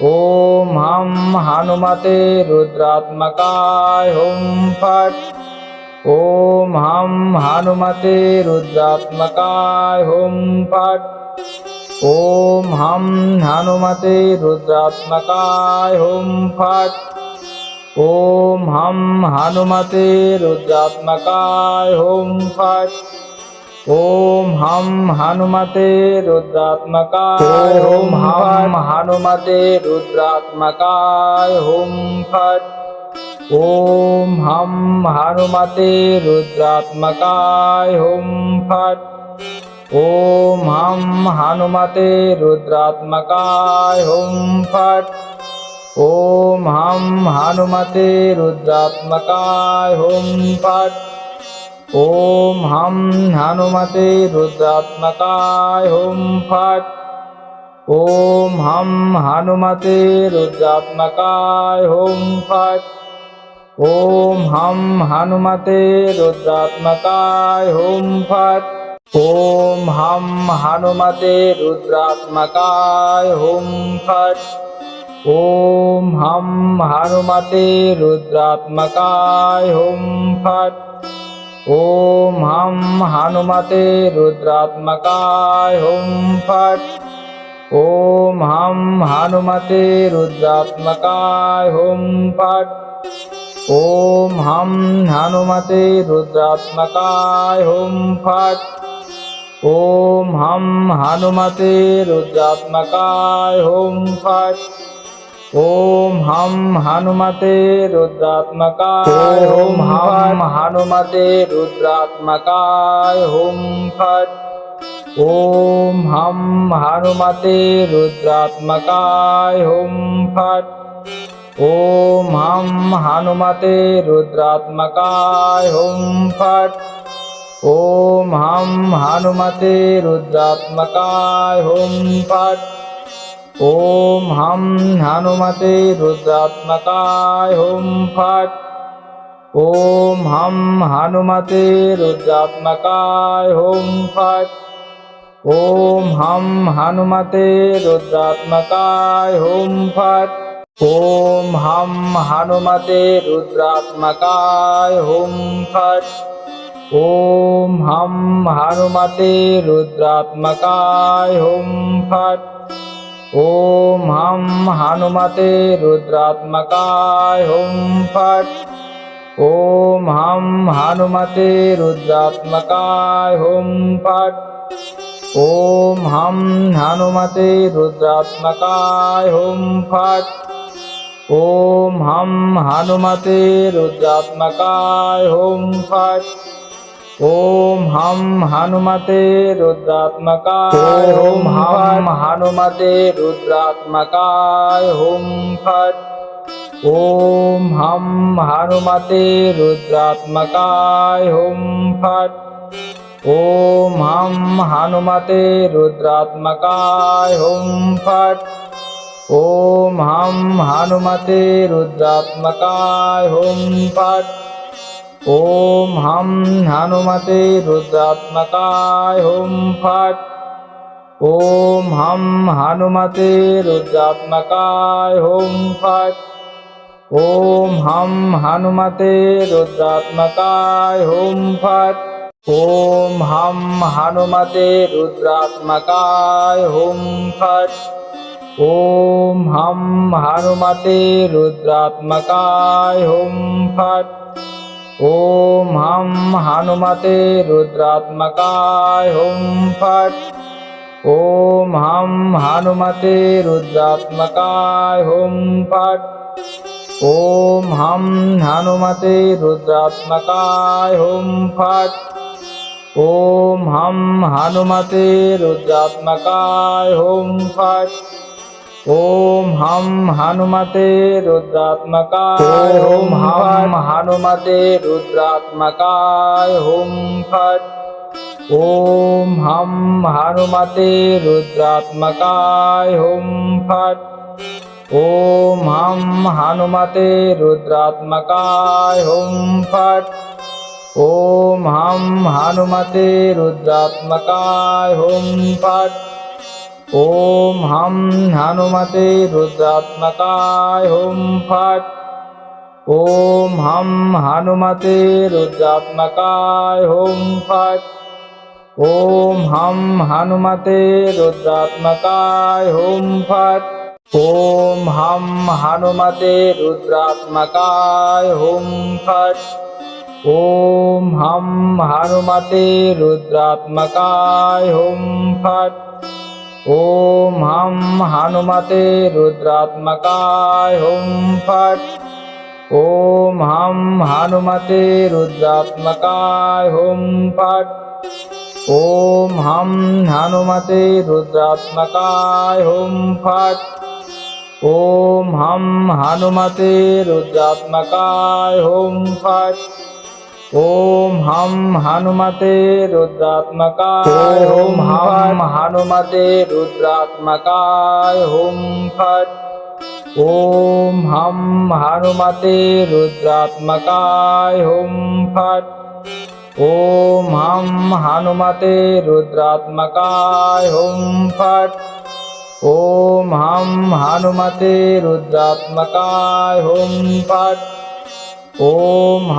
ॐ हम हनुमते रुद्रात्मकाय हुम फट। ॐ हम हनुमते रुद्रात्मकाय हुम फट। ॐ हम हनुमते रुद्रात्मकाय हुम फट। ॐ हम हनुमते रुद्रात्मकाय हुम फट। ॐ हम हनुमते रुद्रात्मकाय हुम हम हनुमते रुद्रात्मकाय हुम फट। ॐ हम हनुमते रुद्रात्मकाय हुम फट। ॐ हम हनुमते रुद्रात्मकाय हुम फट। ॐ हम हनुमते रुद्रात्मकाय हुम फट। ॐ हम हनुमते रुद्रात्मकाय हुम फट। ॐ हम हनुमते रुद्रात्मकाय हुम फट। ॐ हम हनुमते रुद्रात्मकाय हुम फट। ॐ हम हनुमते रुद्रात्मकाय हुम फट। ॐ हम हनुमते रुद्रात्मकाय हुम फट। ॐ हम हनुमते रुद्रात्मकाय हुम फट। ॐ हम हनुमते रुद्रात्मकाय हुम फट। ॐ हम हनुमते रुद्रात्मकाय हुम फट। ॐ हम हनुमते रुद्रात्मकाय हुम फट। ॐ हम हनुमते रुद्रात्मकाय हुम हम हनुमते रुद्रात्मकाय हुम फट। ॐ हम हनुमते रुद्रात्मकाय हुम फट। ॐ हम हनुमते रुद्रात्मकाय हुम फट। ॐ हम हनुमते रुद्रात्मकाय हुम फट। ॐ हम हनुमते रुद्रात्मकाय हुम फट। ॐ हम हनुमते रुद्रात्मकाय हुम फट। ॐ हम हनुमते रुद्रात्मकाय हुम फट। ॐ हम हनुमते रुद्रात्मकाय हुम फट। ॐ हम हनुमते रुद्रात्मकाय हुम फट। ॐ हम हनुमते रुद्रात्मकाय हुम फट। ॐ हम हनुमते रुद्रात्मकाय हुम फट। ॐ हम हनुमते रुद्रात्मकाय हुम फट। ॐ हम हनुमते रुद्रात्मकाय हुम फट। ॐ हम हनुमते रुद्रात्मकाय हुम हम हनुमते रुद्रात्मकाय हुम फट। ॐ हम हनुमते रुद्रात्मकाय हुम फट। ॐ हम हनुमते रुद्रात्मकाय हुम फट। ॐ हम हनुमते रुद्रात्मकाय हुम फट। ॐ हम हनुमते रुद्रात्मकाय हुम फट। ॐ हम हनुमते रुद्रात्मकाय हुम फट। ॐ हम हनुमते रुद्रात्मकाय हुम फट। ॐ हं हनुमते रुद्रात्मकाय हुं फट्। ॐ हं हनुमते रुद्रात्मकाय हुं फट्। ॐ हं हनुमते रुद्रात्मकाय हुं फट्। ॐ हं हनुमते रुद्रात्मकाय हुं फट्। ॐ हं हनुमते रुद्रात्मकाय हुं फट्। ॐ हं हनुमते रुद्रात्मकाय हुं फट्। ॐ हं हनुमते रुद्रात्मकाय हुं फट्। हनुमते रुद्रात्मकाय हुं फट्। ॐ हं हनुमते रुद्रात्मकाय हुं फट्। ॐ हं हनुमते रुद्रात्मकाय हुं फट्। ॐ हं हनुमते रुद्रात्मकाय हुं फट्। ॐ हं हनुमते रुद्रात्मकाय हुं फट्। ॐ हं हनुमते रुद्रात्मकाय हुं फट्। ॐ हं हनुमते रुद्रात्मकाय हुं फट्। ॐ हं हनुमते रुद्रात्मकाय हुं फट्। ॐ हं हनुमते रुद्रात्मकाय हुं फट्। ॐ हं हनुमते रुद्रात्मकाय हुं फट्। ॐ हं हनुमते रुद्रात्मकाय हुं फट्। ॐ हं हनुमते रुद्रात्मकाय हुं फट्। ॐ हं हनुमते रुद्रात्मकाय हुं फट्। ॐ हं हनुमते रुद्रात्मकाय हुं फट्। हनुमते रुद्रात्मकाय हुं फट्। ॐ हं हनुमते रुद्रात्मकाय हुं फट्। ॐ हं हनुमते रुद्रात्मकाय हुं फट्। ॐ हं हनुमते रुद्रात्मकाय हुं फट्। ॐ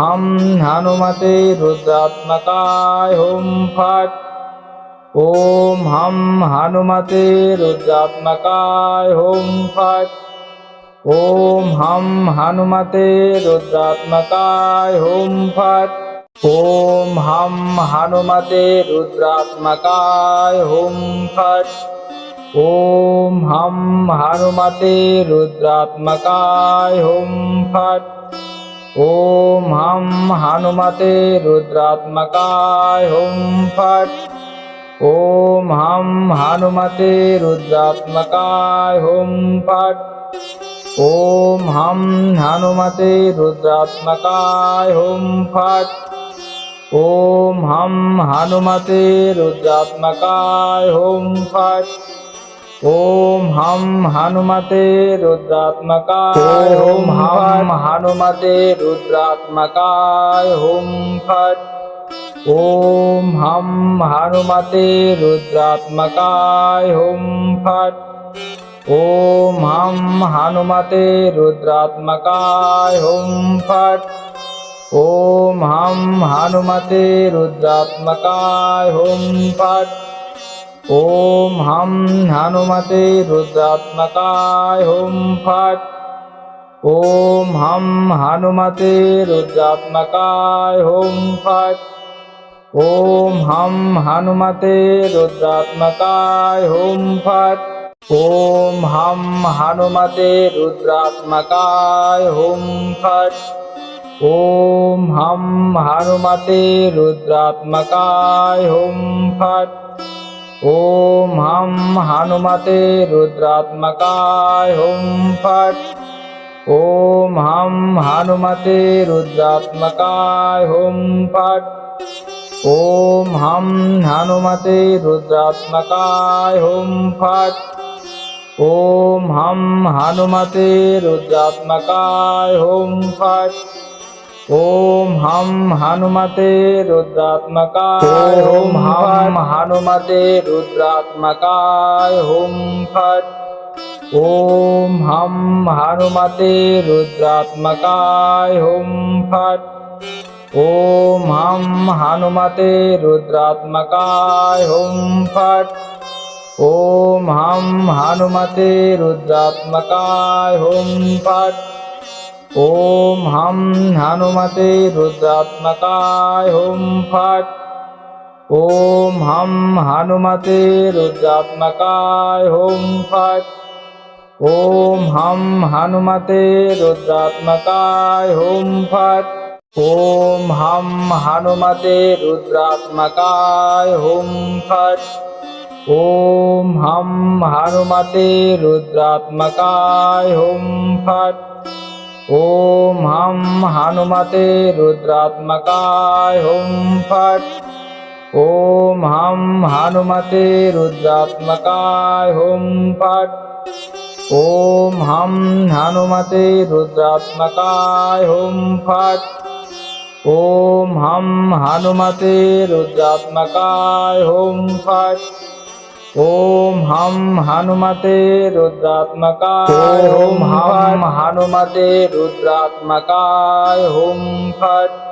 हं हनुमते रुद्रात्मकाय हुं फट्। ॐ हं हनुमते रुद्रात्मकाय हुं फट्। ॐ हं हनुमते रुद्रात्मकाय हुं फट्। ॐ हं हनुमते रुद्रात्मकाय हुं फट्। ॐ हं हनुमते रुद्रात्मकाय हुं फट्। ॐ हं हनुमते रुद्रात्मकाय हुं फट्। ॐ हं हनुमते रुद्रात्मकाय हुं फट्। ॐ हं हनुमते रुद्रात्मकाय हुं फट्। ॐ हं हनुमते रुद्रात्मकाय हुं फट्। ॐ हं हनुमते रुद्रात्मकाय हुं फट्। हनुमते रुद्रात्मकाय हुं फट्। ॐ हं हनुमते रुद्रात्मकाय हुं फट्। ॐ हं हनुमते रुद्रात्मकाय हुं फट्। ॐ हं हनुमते रुद्रात्मकाय हुं फट्। ॐ हं हनुमते रुद्रात्मकाय हुं फट्। ॐ हं हनुमते रुद्रात्मकाय हुं फट्। ॐ हं हनुमते रुद्रात्मकाय हुं फट्। ॐ हं हनुमते रुद्रात्मकाय हुं फट्। ॐ हं हनुमते रुद्रात्मकाय हुं फट्। ॐ हं हनुमते रुद्रात्मकाय हुं फट्। ॐ हं हनुमते रुद्रात्मकाय हुं फट्। ॐ हं हनुमते रुद्रात्मकाय हुं फट्। ॐ हं हनुमते रुद्रात्मकाय हुं फट्। ॐ हं हनुमते रुद्रात्मकाय हुं फट्। हनुमते रुद्रात्मकाय हुं फट्। ॐ हं हनुमते रुद्रात्मकाय हुं फट्। ॐ हम हनुमते रुद्रात्मकाय हुं फट्। ॐ हम हनुमते रुद्रात्मकाय हुं फट्। ॐ हम हनुमते रुद्रात्मकाय हुं फट्। ॐ हम हनुमते रुद्रात्मकाय हुं फट्। ॐ हम हनुमते रुद्रात्मकाय हुं फट्। ॐ हम हनुमते रुद्रात्मकाय हुं फट्। ॐ हम हनुमते रुद्रात्मकाय हुं फट्। ॐ हम हनुमते रुद्रात्मकाय हुं फट्। ॐ हम हनुमते रुद्रात्मकाय हुं फट्। ॐ हम हनुमते रुद्रात्मकाय हुं फट्। ॐ हम हनुमते रुद्रात्मकाय हुं फट्। ॐ हम हनुमते रुद्रात्मकाय हुं हम हनुमते रुद्रात्मकाय हुं फट्।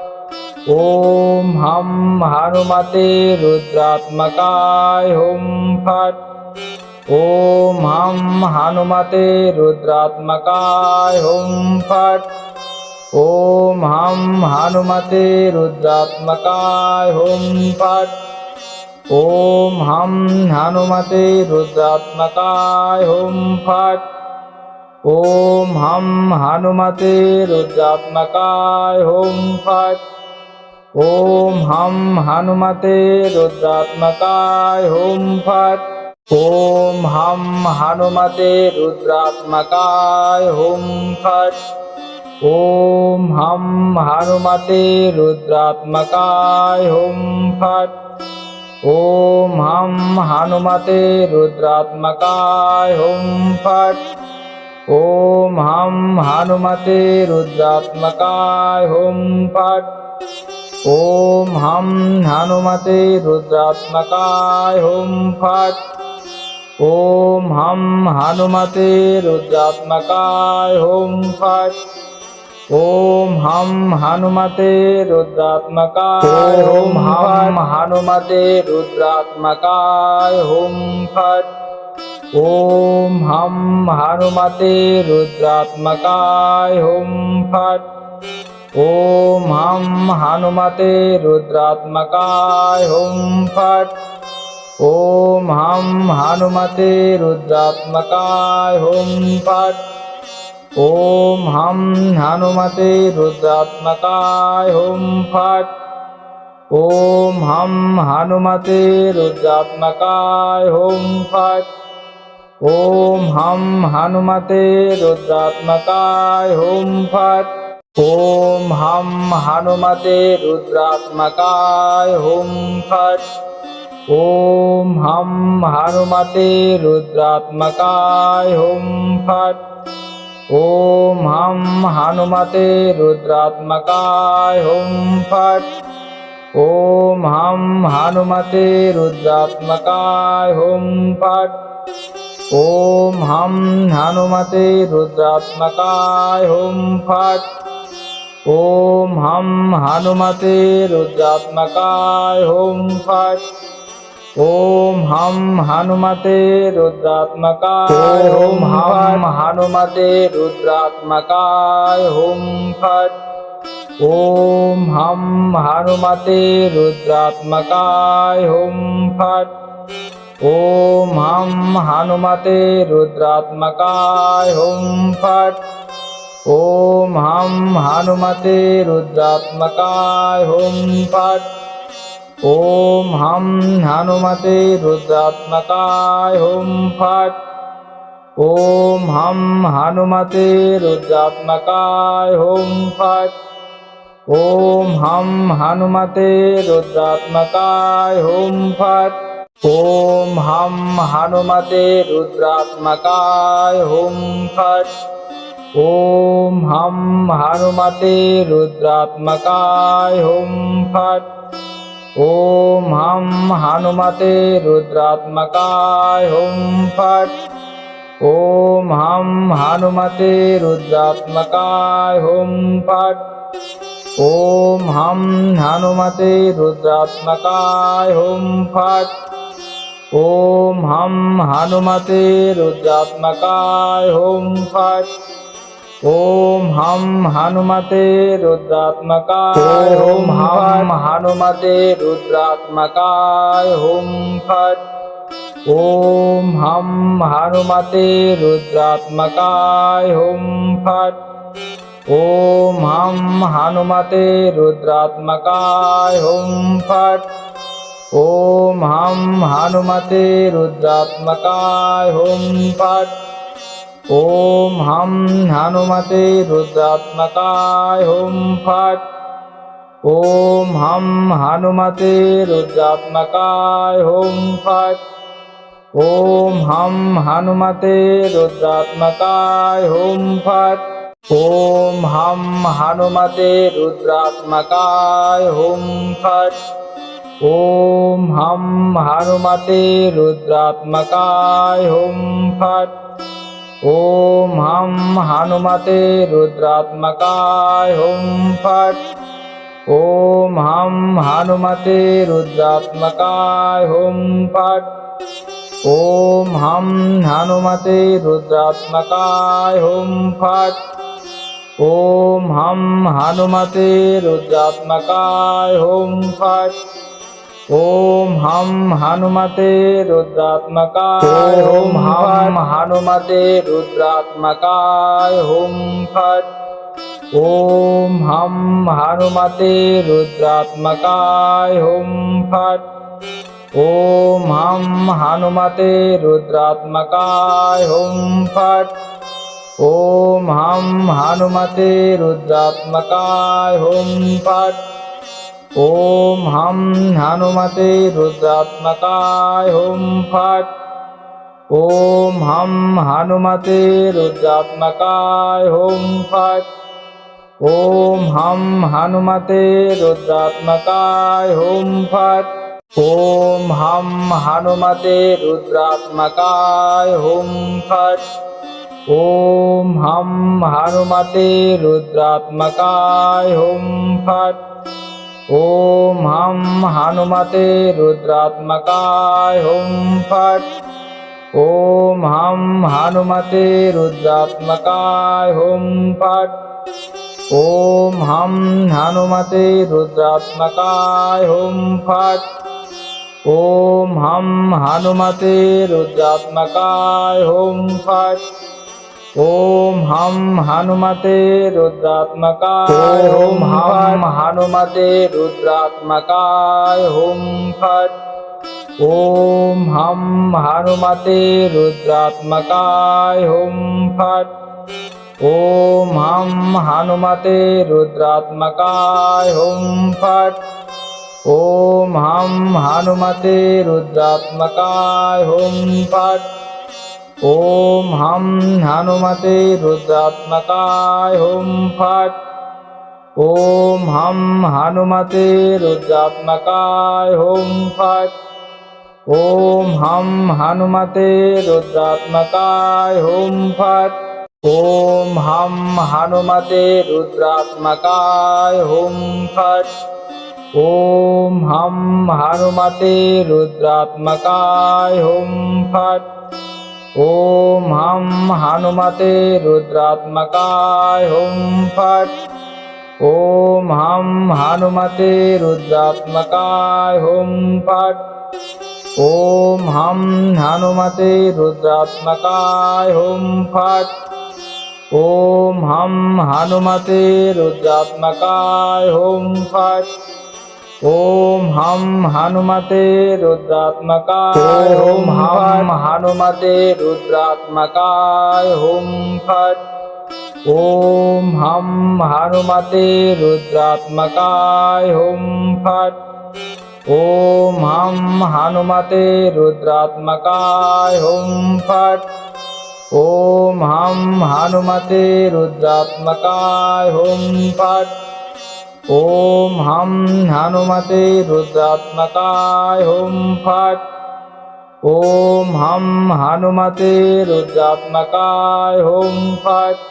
ॐ हम हनुमते रुद्रात्मकाय हुं फट्। ॐ हम हनुमते रुद्रात्मकाय हुं फट्। ॐ हम हनुमते रुद्रात्मकाय हुं फट्। ॐ हम हनुमते रुद्रात्मकाय हुं फट्। ॐ हम हनुमते रुद्रात्मकाय हुं फट्। ॐ हम हनुमते रुद्रात्मकाय हुं फट्। ॐ हम हनुमते रुद्रात्मकाय हुं फट्। ॐ हम हनुमते रुद्रात्मकाय हुं फट्। ॐ हम हनुमते रुद्रात्मकाय हुं फट्। ॐ हम हनुमते रुद्रात्मकाय हुं फट्। ॐ हम हनुमते रुद्रात्मकाय हुं फट्। ॐ हम हनुमते रुद्रात्मकाय हुं फट्। ॐ हम हनुमते रुद्रात्मकाय हुं हम हनुमते रुद्रात्मकाय हुं फट्। ॐ हम हनुमते रुद्रात्मकाय हुं फट्। ॐ हम हनुमते रुद्रात्मकाय हुं फट्। ॐ हम हनुमते रुद्रात्मकाय हुं फट्। ॐ हम हनुमते रुद्रात्मकाय हुं फट्। ॐ हम हनुमते रुद्रात्मकाय हुं फट्। ॐ हम हनुमते रुद्रात्मकाय हुं फट्। ॐ हम हनुमते रुद्रात्मकाय हुं फट्। ॐ हम हनुमते रुद्रात्मकाय हुं फट्। ॐ हम हनुमते रुद्रात्मकाय हुं फट्। ॐ हम हनुमते रुद्रात्मकाय हुं फट्। ॐ हम हनुमते रुद्रात्मकाय हुं फट्। ॐ हम हनुमते रुद्रात्मकाय हुं फट्। ॐ हम हनुमते रुद्रात्मकाय हुं हम हनुमते रुद्रात्मकाय हुं फट्। ॐ हम हनुमते रुद्रात्मकाय हुं फट्। ॐ हम हनुमते रुद्रात्मकाय हुं फट्। ॐ हम हनुमते रुद्रात्मकाय हुं फट्। ॐ हम हनुमते रुद्रात्मकाय हुं फट्। ॐ हम हनुमते रुद्रात्मकाय हुं फट्। ॐ हम हनुमते रुद्रात्मकाय हुं फट्। ॐ हम हनुमते रुद्रात्मकाय हुं फट्। ॐ हम हनुमते रुद्रात्मकाय हुं फट्। ॐ हम हनुमते रुद्रात्मकाय हुं फट्। ॐ हम हनुमते रुद्रात्मकाय हुं फट्। ॐ हम हनुमते रुद्रात्मकाय हुं फट्। ॐ हम हनुमते रुद्रात्मकाय हुं फट्। ॐ हम हनुमते रुद्रात्मकाय हुं हम हनुमते रुद्रात्मकाय हुं फट्। ॐ हम हनुमते रुद्रात्मकाय हुं फट्। ॐ हम हनुमते रुद्रात्मकाय हुं फट्। ॐ हम हनुमते रुद्रात्मकाय हुं फट्। ॐ हम हनुमते रुद्रात्मकाय हुं फट्। ॐ हम हनुमते रुद्रात्मकाय हुं फट्। ॐ हम हनुमते रुद्रात्मकाय हुं फट्। ॐ हम हनुमते रुद्रात्मकाय हुं फट्। ॐ हम हनुमते रुद्रात्मकाय हुं फट्। ॐ हम हनुमते रुद्रात्मकाय हुं फट्। ॐ हम हनुमते रुद्रात्मकाय हुं फट्। ॐ हम हनुमते रुद्रात्मकाय हुं फट्। ॐ हम हनुमते रुद्रात्मकाय हुं फट्। ॐ हम हनुमते रुद्रात्मकाय हुं हम हनुमते रुद्रात्मकाय हुं फट्। ॐ हम हनुमते रुद्रात्मकाय हुं फट्। ॐ हम हनुमते रुद्रात्मकाय हुं फट्। ॐ हम हनुमते रुद्रात्मकाय हुं फट्। ॐ हम हनुमते रुद्रात्मकाय हुं फट्। ॐ हम हनुमते रुद्रात्मकाय हुं फट्। ॐ हम हनुमते रुद्रात्मकाय हुं फट्। ॐ हम हनुमते रुद्रात्मकाय हुं फट्। ॐ हम हनुमते रुद्रात्मकाय हुं फट्। ॐ हम हनुमते रुद्रात्मकाय हुं फट्। ॐ हम हनुमते रुद्रात्मकाय हुं फट्। ॐ हम हनुमते रुद्रात्मकाय हुं फट्। ॐ हम हनुमते रुद्रात्मकाय हुं फट्। ॐ हम हनुमते रुद्रात्मकाय हुं हम हनुमते रुद्रात्मकाय हुं फट्। ॐ हम हनुमते रुद्रात्मकाय हुं फट्। ॐ हम हनुमते रुद्रात्मकाय हुं फट्। ॐ हम हनुमते रुद्रात्मकाय हुं फट्। ॐ हम हनुमते रुद्रात्मकाय हुं फट्। ॐ हम हनुमते रुद्रात्मकाय हुं फट्। ॐ हम हनुमते रुद्रात्मकाय हुं फट्। ॐ हम हनुमते रुद्रात्मकाय हुं फट्। ॐ हम हनुमते रुद्रात्मकाय हुं फट्। ॐ हम हनुमते रुद्रात्मकाय हुं फट्। ॐ हम हनुमते रुद्रात्मकाय हुं फट्। ॐ हम हनुमते रुद्रात्मकाय हुं फट्। ॐ हम हनुमते रुद्रात्मकाय हुं फट्। ॐ हम हनुमते रुद्रात्मकाय हुं हम हनुमते रुद्रात्मकाय हुं फट्। ॐ हम हनुमते रुद्रात्मकाय हुं फट्। ॐ हम हनुमते रुद्रात्मकाय हुं फट्। ॐ हम हनुमते रुद्रात्मकाय हुं फट्। ॐ हम हनुमते रुद्रात्मकाय हुं फट्। ॐ हम हनुमते रुद्रात्मकाय हुं फट्।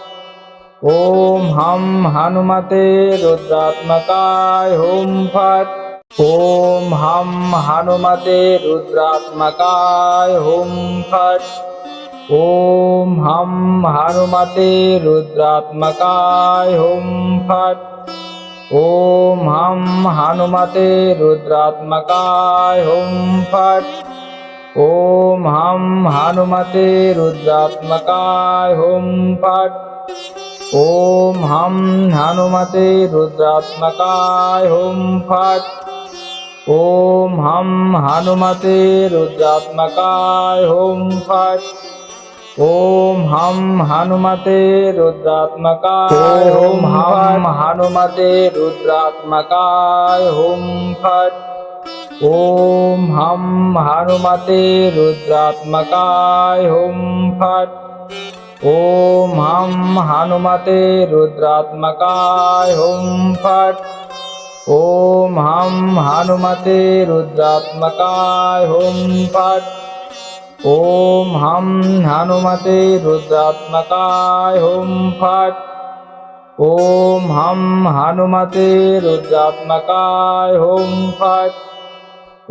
ॐ हं हनुमते रुद्रात्मकाय हुं फट्। ॐ हं हनुमते रुद्रात्मकाय हुं फट्। ॐ हं हनुमते रुद्रात्मकाय हुं फट्। ॐ हं हनुमते रुद्रात्मकाय हुं फट्। ॐ हं हनुमते रुद्रात्मकाय हुं फट्। ॐ हं हनुमते रुद्रात्मकाय हुं फट्। ॐ हं हनुमते रुद्रात्मकाय हुं फट्। ॐ हं हनुमते रुद्रात्मकाय हुं फट्। हनुमते रुद्रात्मकाय हुं फट्। ॐ हं हनुमते रुद्रात्मकाय हुं फट्। ॐ हं हनुमते रुद्रात्मकाय हुं फट्। ॐ हं हनुमते रुद्रात्मकाय हुं फट्। ॐ हं हनुमते रुद्रात्मकाय हुं फट्। ॐ हं हनुमते रुद्रात्मकाय हुं फट्।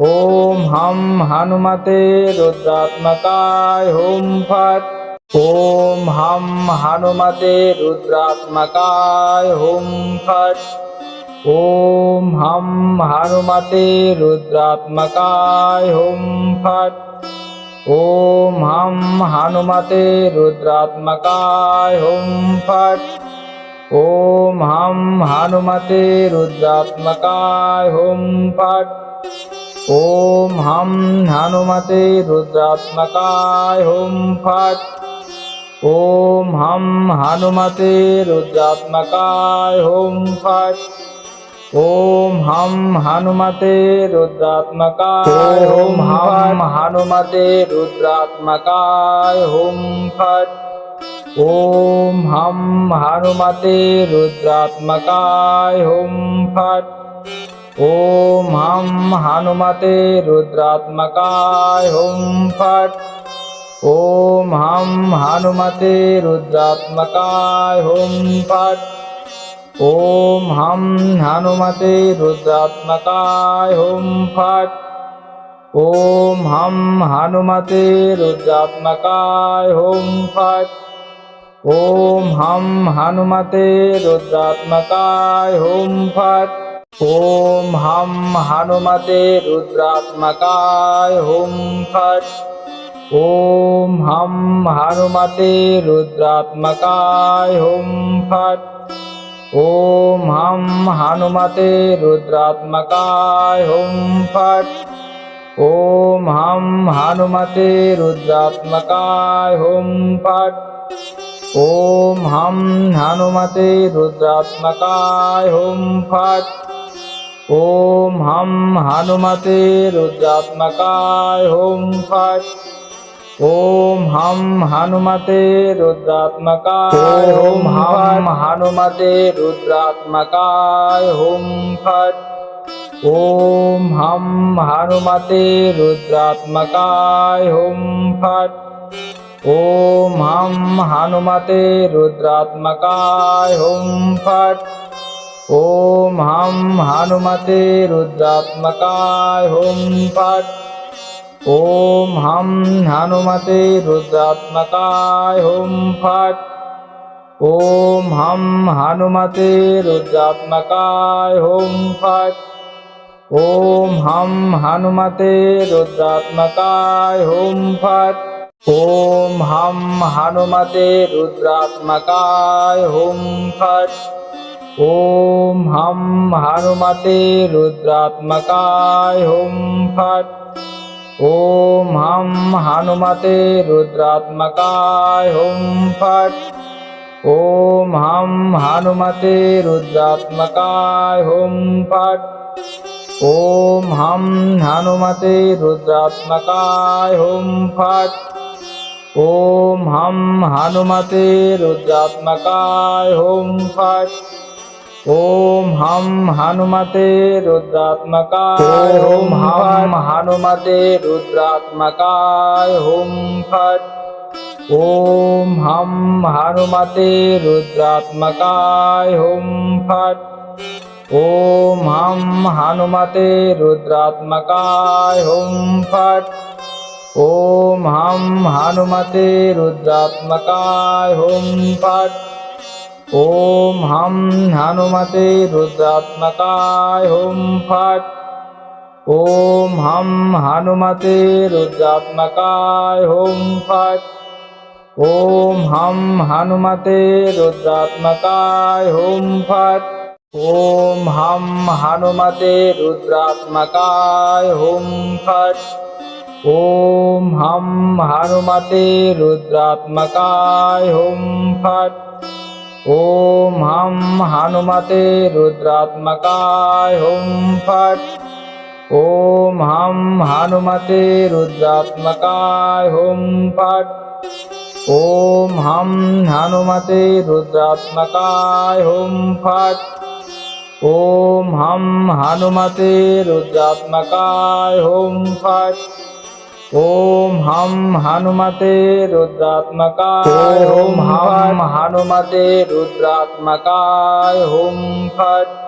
ॐ हं हनुमते रुद्रात्मकाय हुं फट्। ॐ हं हनुमते रुद्रात्मकाय हुं फट्। ॐ हं हनुमते रुद्रात्मकाय हुं फट्। ॐ हं हनुमते रुद्रात्मकाय हुं फट्। ॐ हं हनुमते रुद्रात्मकाय हुं फट्। ॐ हं हनुमते रुद्रात्मकाय हुं फट्। ॐ हं हनुमते रुद्रात्मकाय हुं फट्। ॐ हं हनुमते रुद्रात्मकाय हुं फट्। हनुमते रुद्रात्मकाय हुं फट्। ॐ हं हनुमते रुद्रात्मकाय हुं फट्। ॐ हं हनुमते रुद्रात्मकाय हुं फट्। ॐ हं हनुमते रुद्रात्मकाय हुं फट्। ॐ हं हनुमते रुद्रात्मकाय हुं फट्। ॐ हं हनुमते रुद्रात्मकाय हुं फट्। ॐ हं हनुमते रुद्रात्मकाय हुं फट्। ॐ हं हनुमते रुद्रात्मकाय हुं फट्। ॐ हं हनुमते रुद्रात्मकाय हुं फट्। ॐ हं हनुमते रुद्रात्मकाय हुं फट्। ॐ हं हनुमते रुद्रात्मकाय हुं फट्। ॐ हं हनुमते रुद्रात्मकाय हुं फट्। ॐ हं हनुमते रुद्रात्मकाय हुं फट्। ॐ हं हनुमते रुद्रात्मकाय हुं फट्। हनुमते रुद्रात्मकाय हुं फट्। ॐ हं हनुमते रुद्रात्मकाय हुं फट्। ॐ हं हनुमते रुद्रात्मकाय हुं फट्। ॐ हं हनुमते रुद्रात्मकाय हुं फट्। ॐ हं हनुमते रुद्रात्मकाय हुं फट्। ॐ हं हनुमते रुद्रात्मकाय हुं फट्। ॐ हं हनुमते रुद्रात्मकाय हुं फट्। ॐ हं हनुमते रुद्रात्मकाय हुं फट्। ॐ हं हनुमते रुद्रात्मकाय हुं फट्। ॐ हं हनुमते रुद्रात्मकाय हुं फट्। ॐ हं हनुमते रुद्रात्मकाय हुं फट्। ॐ हं हनुमते रुद्रात्मकाय हुं फट्। ॐ हं हनुमते रुद्रात्मकाय हुं फट्। ॐ हं हनुमते रुद्रात्मकाय हुं फट्। हनुमते रुद्रात्मकाय हुं फट्। ॐ हम हनुमते रुद्रात्मकाय हुं फट्। ॐ हम हनुमते रुद्रात्मकाय हुं फट्। ॐ हम हनुमते रुद्रात्मकाय हुं फट्। ॐ हम हनुमते रुद्रात्मकाय हुं फट्। ॐ हम हनुमते रुद्रात्मकाय हुं फट्। ॐ हम हनुमते रुद्रात्मकाय हुं फट्। ॐ हम हनुमते रुद्रात्मकाय हुं फट्। ॐ हम हनुमते रुद्रात्मकाय हुं फट्। ॐ हम हनुमते रुद्रात्मकाय हुं फट्। ॐ हम हनुमते रुद्रात्मकाय हुं फट्। ॐ हम हनुमते रुद्रात्मकाय हुं फट्। ॐ हम हनुमते रुद्रात्मकाय हुं फट्। ॐ हम हनुमते रुद्रात्मकाय हुं हम हनुमते रुद्रात्मकाय हुं फट्।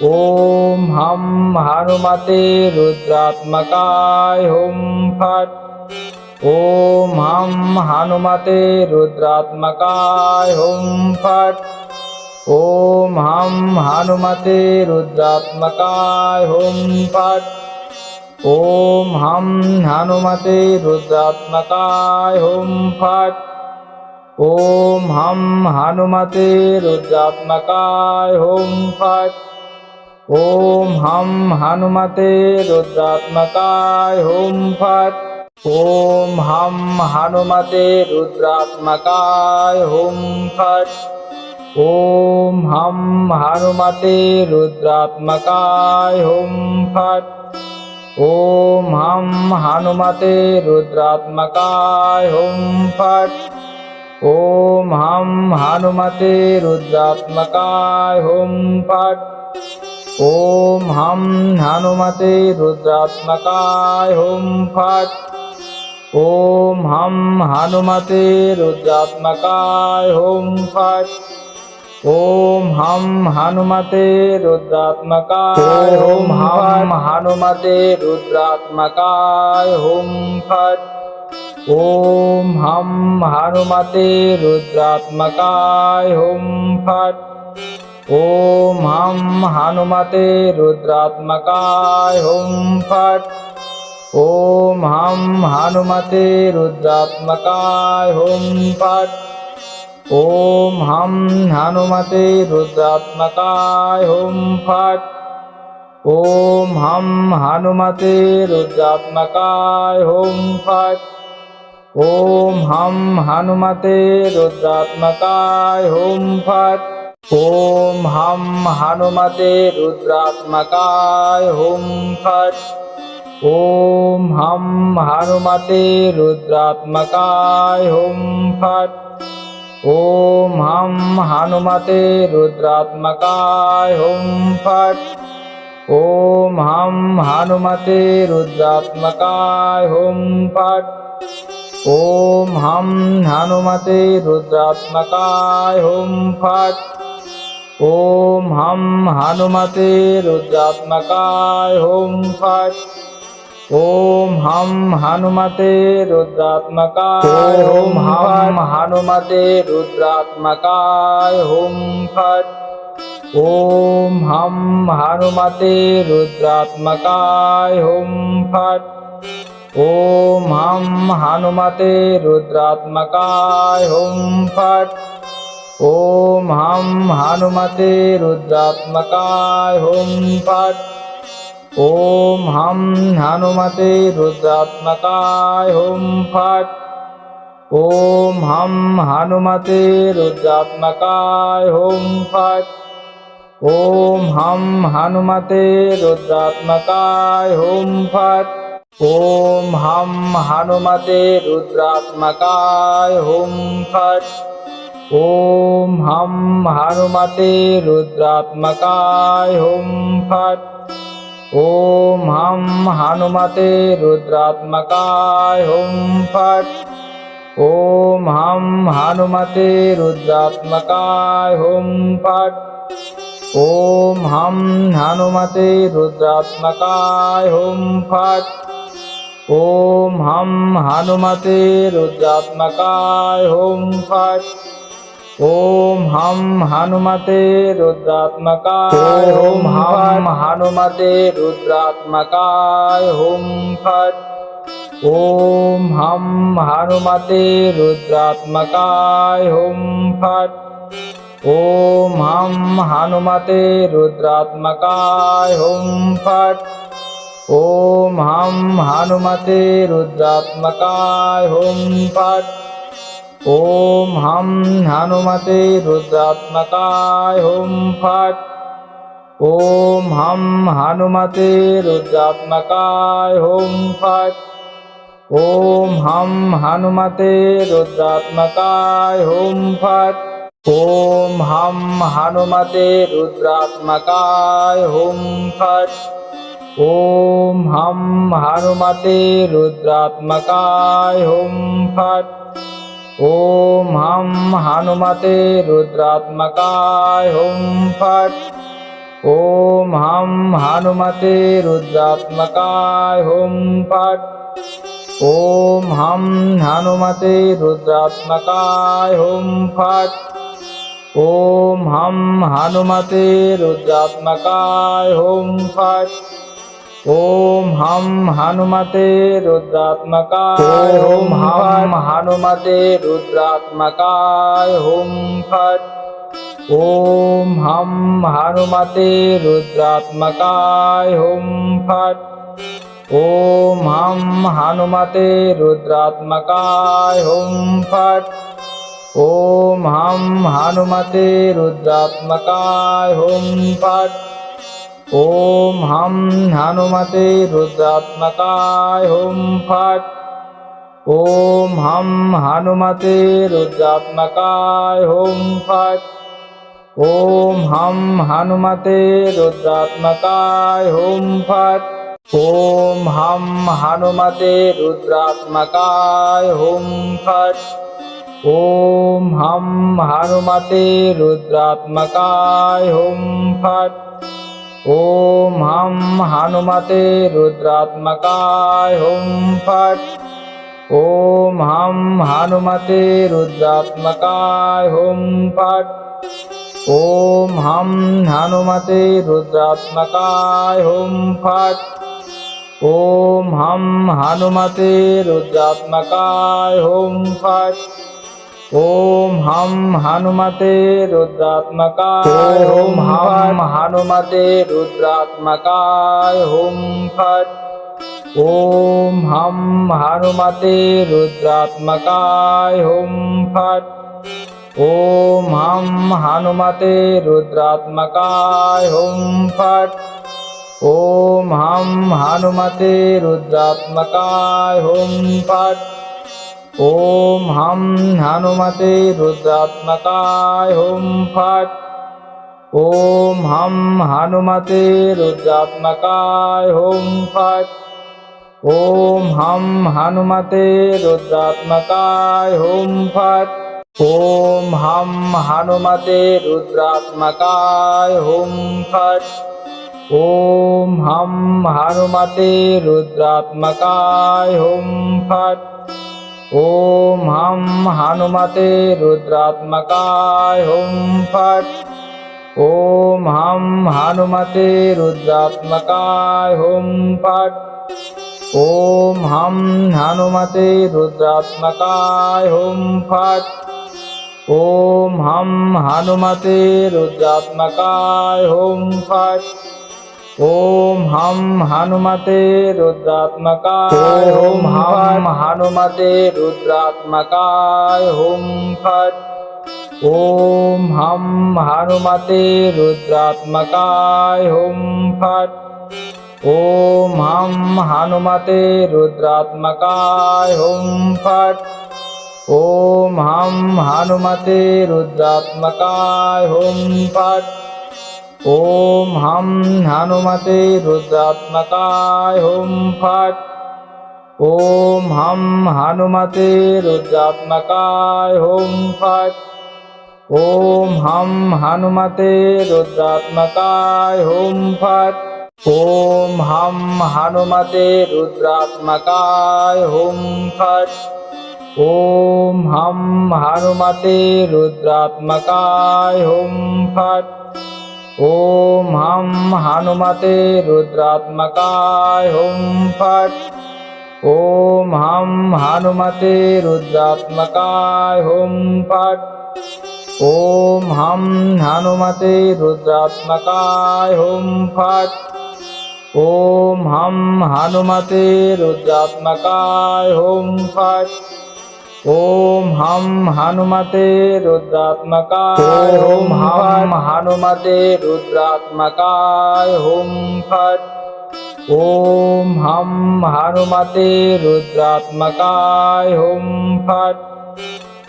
ॐ हम हनुमते रुद्रात्मकाय हुं फट्। ॐ हम हनुमते रुद्रात्मकाय हुं फट्। ॐ हम हनुमते रुद्रात्मकाय हुं फट्। ॐ हम हनुमते रुद्रात्मकाय हुं फट्। ॐ हम हनुमते रुद्रात्मकाय हुं फट्। ॐ हम हनुमते रुद्रात्मकाय हुं फट्। ॐ हम हनुमते रुद्रात्मकाय हुं फट्। ॐ हम हनुमते रुद्रात्मकाय हुं फट्। ॐ हम हनुमते रुद्रात्मकाय हुं फट्। ॐ हम हनुमते रुद्रात्मकाय हुं फट्। ॐ हम हनुमते रुद्रात्मकाय हुं फट्। ॐ हम हनुमते रुद्रात्मकाय हुं फट्। ॐ हम हनुमते रुद्रात्मकाय हुं हम हनुमते रुद्रात्मकाय हुं फट्। ॐ हम हनुमते रुद्रात्मकाय हुं फट्। ॐ हम हनुमते रुद्रात्मकाय हुं फट्। ॐ हम हनुमते रुद्रात्मकाय हुं फट्। ॐ हम हनुमते रुद्रात्मकाय हुं फट्। ॐ हम हनुमते रुद्रात्मकाय हुं फट्। ॐ हम हनुमते रुद्रात्मकाय हुं फट्। ॐ हम हनुमते रुद्रात्मकाय हुं फट्। ॐ हम हनुमते रुद्रात्मकाय हुं फट्। ॐ हम हनुमते रुद्रात्मकाय हुं फट्। ॐ हम हनुमते रुद्रात्मकाय हुं फट्। ॐ हम हनुमते रुद्रात्मकाय हुं फट्। ॐ हम हनुमते रुद्रात्मकाय हुं फट्। ॐ हम हनुमते रुद्रात्मकाय हुं हम हनुमते रुद्रात्मकाय हुं फट्। ॐ हम हनुमते रुद्रात्मकाय हुं फट्। ॐ हम हनुमते रुद्रात्मकाय हुं फट्। ॐ हम हनुमते रुद्रात्मकाय हुं फट्। ॐ हम हनुमते रुद्रात्मकाय हुं फट्। ॐ हम हनुमते रुद्रात्मकाय हुं फट्। ॐ हम हनुमते रुद्रात्मकाय हुं फट्। ॐ हम हनुमते रुद्रात्मकाय हुं फट्। ॐ हम हनुमते रुद्रात्मकाय हुं फट्। ॐ हम हनुमते रुद्रात्मकाय हुं फट्। ॐ हम हनुमते रुद्रात्मकाय हुं फट्। ॐ हम हनुमते रुद्रात्मकाय हुं फट्। ॐ हम हनुमते रुद्रात्मकाय हुं फट्। ॐ हम हनुमते रुद्रात्मकाय हुं हम हनुमते रुद्रात्मकाय हुं फट्। ॐ हम हनुमते रुद्रात्मकाय हुं फट्। ॐ हम हनुमते रुद्रात्मकाय हुं फट्। ॐ हम हनुमते रुद्रात्मकाय हुं फट्। ॐ हम हनुमते रुद्रात्मकाय हुं फट्। ॐ हम हनुमते रुद्रात्मकाय हुं फट्। ॐ हम हनुमते रुद्रात्मकाय हुं फट्। ॐ हम हनुमते रुद्रात्मकाय हुं फट्। ॐ हम हनुमते रुद्रात्मकाय हुं फट्। ॐ हम हनुमते रुद्रात्मकाय हुं फट्। ॐ हम हनुमते रुद्रात्मकाय हुं फट्। ॐ हम हनुमते रुद्रात्मकाय हुं फट्। ॐ हम हनुमते रुद्रात्मकाय हुं फट्। ॐ हम हनुमते रुद्रात्मकाय हुं हम हनुमते रुद्रात्मकाय हुं फट्। ॐ हम हनुमते रुद्रात्मकाय हुं फट्। ॐ हम हनुमते रुद्रात्मकाय हुं फट्। ॐ हम हनुमते रुद्रात्मकाय हुं फट्। ॐ हम हनुमते रुद्रात्मकाय हुं फट्। ॐ हम हनुमते रुद्रात्मकाय हुं फट्। ॐ हम हनुमते रुद्रात्मकाय हुं फट्। ॐ हम हनुमते रुद्रात्मकाय हुं फट्। ॐ हम हनुमते रुद्रात्मकाय हुं फट्। ॐ हम हनुमते रुद्रात्मकाय हुं फट्। ॐ हम हनुमते रुद्रात्मकाय हुं फट्। ॐ हम हनुमते रुद्रात्मकाय हुं फट्। ॐ हम हनुमते रुद्रात्मकाय हुं फट्। ॐ हम हनुमते रुद्रात्मकाय हुं हम हनुमते रुद्रात्मकाय हुं फट्। ॐ हम हनुमते रुद्रात्मकाय हुं फट्। ॐ हम हनुमते रुद्रात्मकाय हुं फट्। ॐ हम हनुमते रुद्रात्मकाय हुं फट्। ॐ हम हनुमते रुद्रात्मकाय हुं फट्। ॐ हम हनुमते रुद्रात्मकाय हुं फट्। ॐ हम हनुमते रुद्रात्मकाय हुं फट्। ॐ हम हनुमते रुद्रात्मकाय हुं फट्। ॐ हम हनुमते रुद्रात्मकाय हुं फट्। ॐ हम हनुमते रुद्रात्मकाय हुं फट्। ॐ हम हनुमते रुद्रात्मकाय हुं फट्। ॐ हम हनुमते रुद्रात्मकाय हुं फट्। ॐ हम हनुमते रुद्रात्मकाय हुं फट्। ॐ हम हनुमते रुद्रात्मकाय हुं हम हनुमते रुद्रात्मकाय हुं फट्। ॐ हम हनुमते रुद्रात्मकाय हुं फट्। ॐ हम हनुमते रुद्रात्मकाय हुं फट्। ॐ हम हनुमते रुद्रात्मकाय हुं फट्। ॐ हम हनुमते रुद्रात्मकाय हुं फट्। ॐ हम हनुमते रुद्रात्मकाय हुं फट्। ॐ हम हनुमते रुद्रात्मकाय हुं फट्। ॐ हम हनुमते रुद्रात्मकाय हुं फट्। ॐ हम हनुमते रुद्रात्मकाय हुं फट्। ॐ हम हनुमते रुद्रात्मकाय हुं फट्। ॐ हम हनुमते रुद्रात्मकाय हुं फट्। ॐ हम हनुमते रुद्रात्मकाय हुं फट्। ॐ हम हनुमते रुद्रात्मकाय हुं फट्। ॐ हम हनुमते रुद्रात्मकाय हुं हम हनुमते रुद्रात्मकाय हुं फट्। ॐ हम हनुमते रुद्रात्मकाय हुं फट्।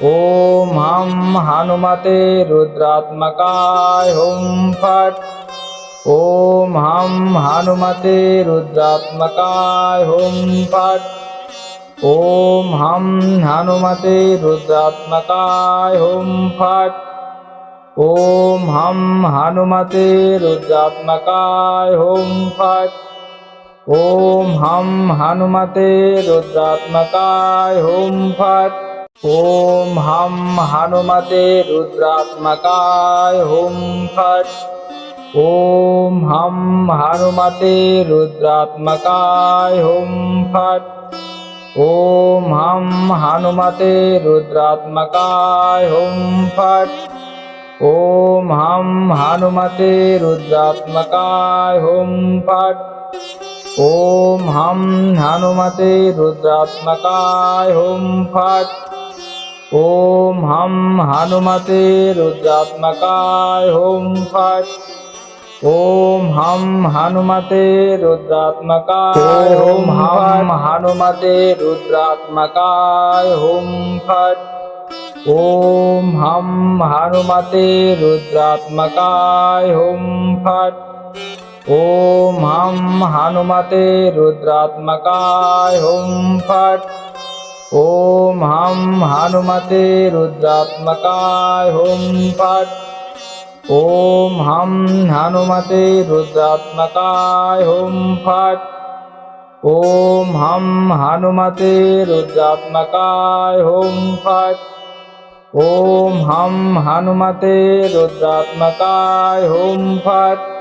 ॐ हम हनुमते रुद्रात्मकाय हुं फट्। ॐ हम हनुमते रुद्रात्मकाय हुं फट्। ॐ हम हनुमते रुद्रात्मकाय हुं फट्। ॐ हम हनुमते रुद्रात्मकाय हुं फट्। ॐ हम हनुमते रुद्रात्मकाय हुं फट्। ॐ हम हनुमते रुद्रात्मकाय हुं फट्। ॐ हम हनुमते रुद्रात्मकाय हुं फट्। ॐ हम हनुमते रुद्रात्मकाय हुं फट्। ॐ हम हनुमते रुद्रात्मकाय हुं फट्। ॐ हम हनुमते रुद्रात्मकाय हुं फट्। ॐ हम हनुमते रुद्रात्मकाय हुं फट्। ॐ हम हनुमते रुद्रात्मकाय हुं हम हनुमते रुद्रात्मकाय हुं फट्। ॐ हम हनुमते रुद्रात्मकाय हुं फट्। ॐ हम हनुमते रुद्रात्मकाय हुं फट्। ॐ हम हनुमते रुद्रात्मकाय हुं फट्। ॐ हम हनुमते रुद्रात्मकाय हुं फट्। ॐ हम हनुमते रुद्रात्मकाय हुं फट्। ॐ हम हनुमते रुद्रात्मकाय हुं फट्।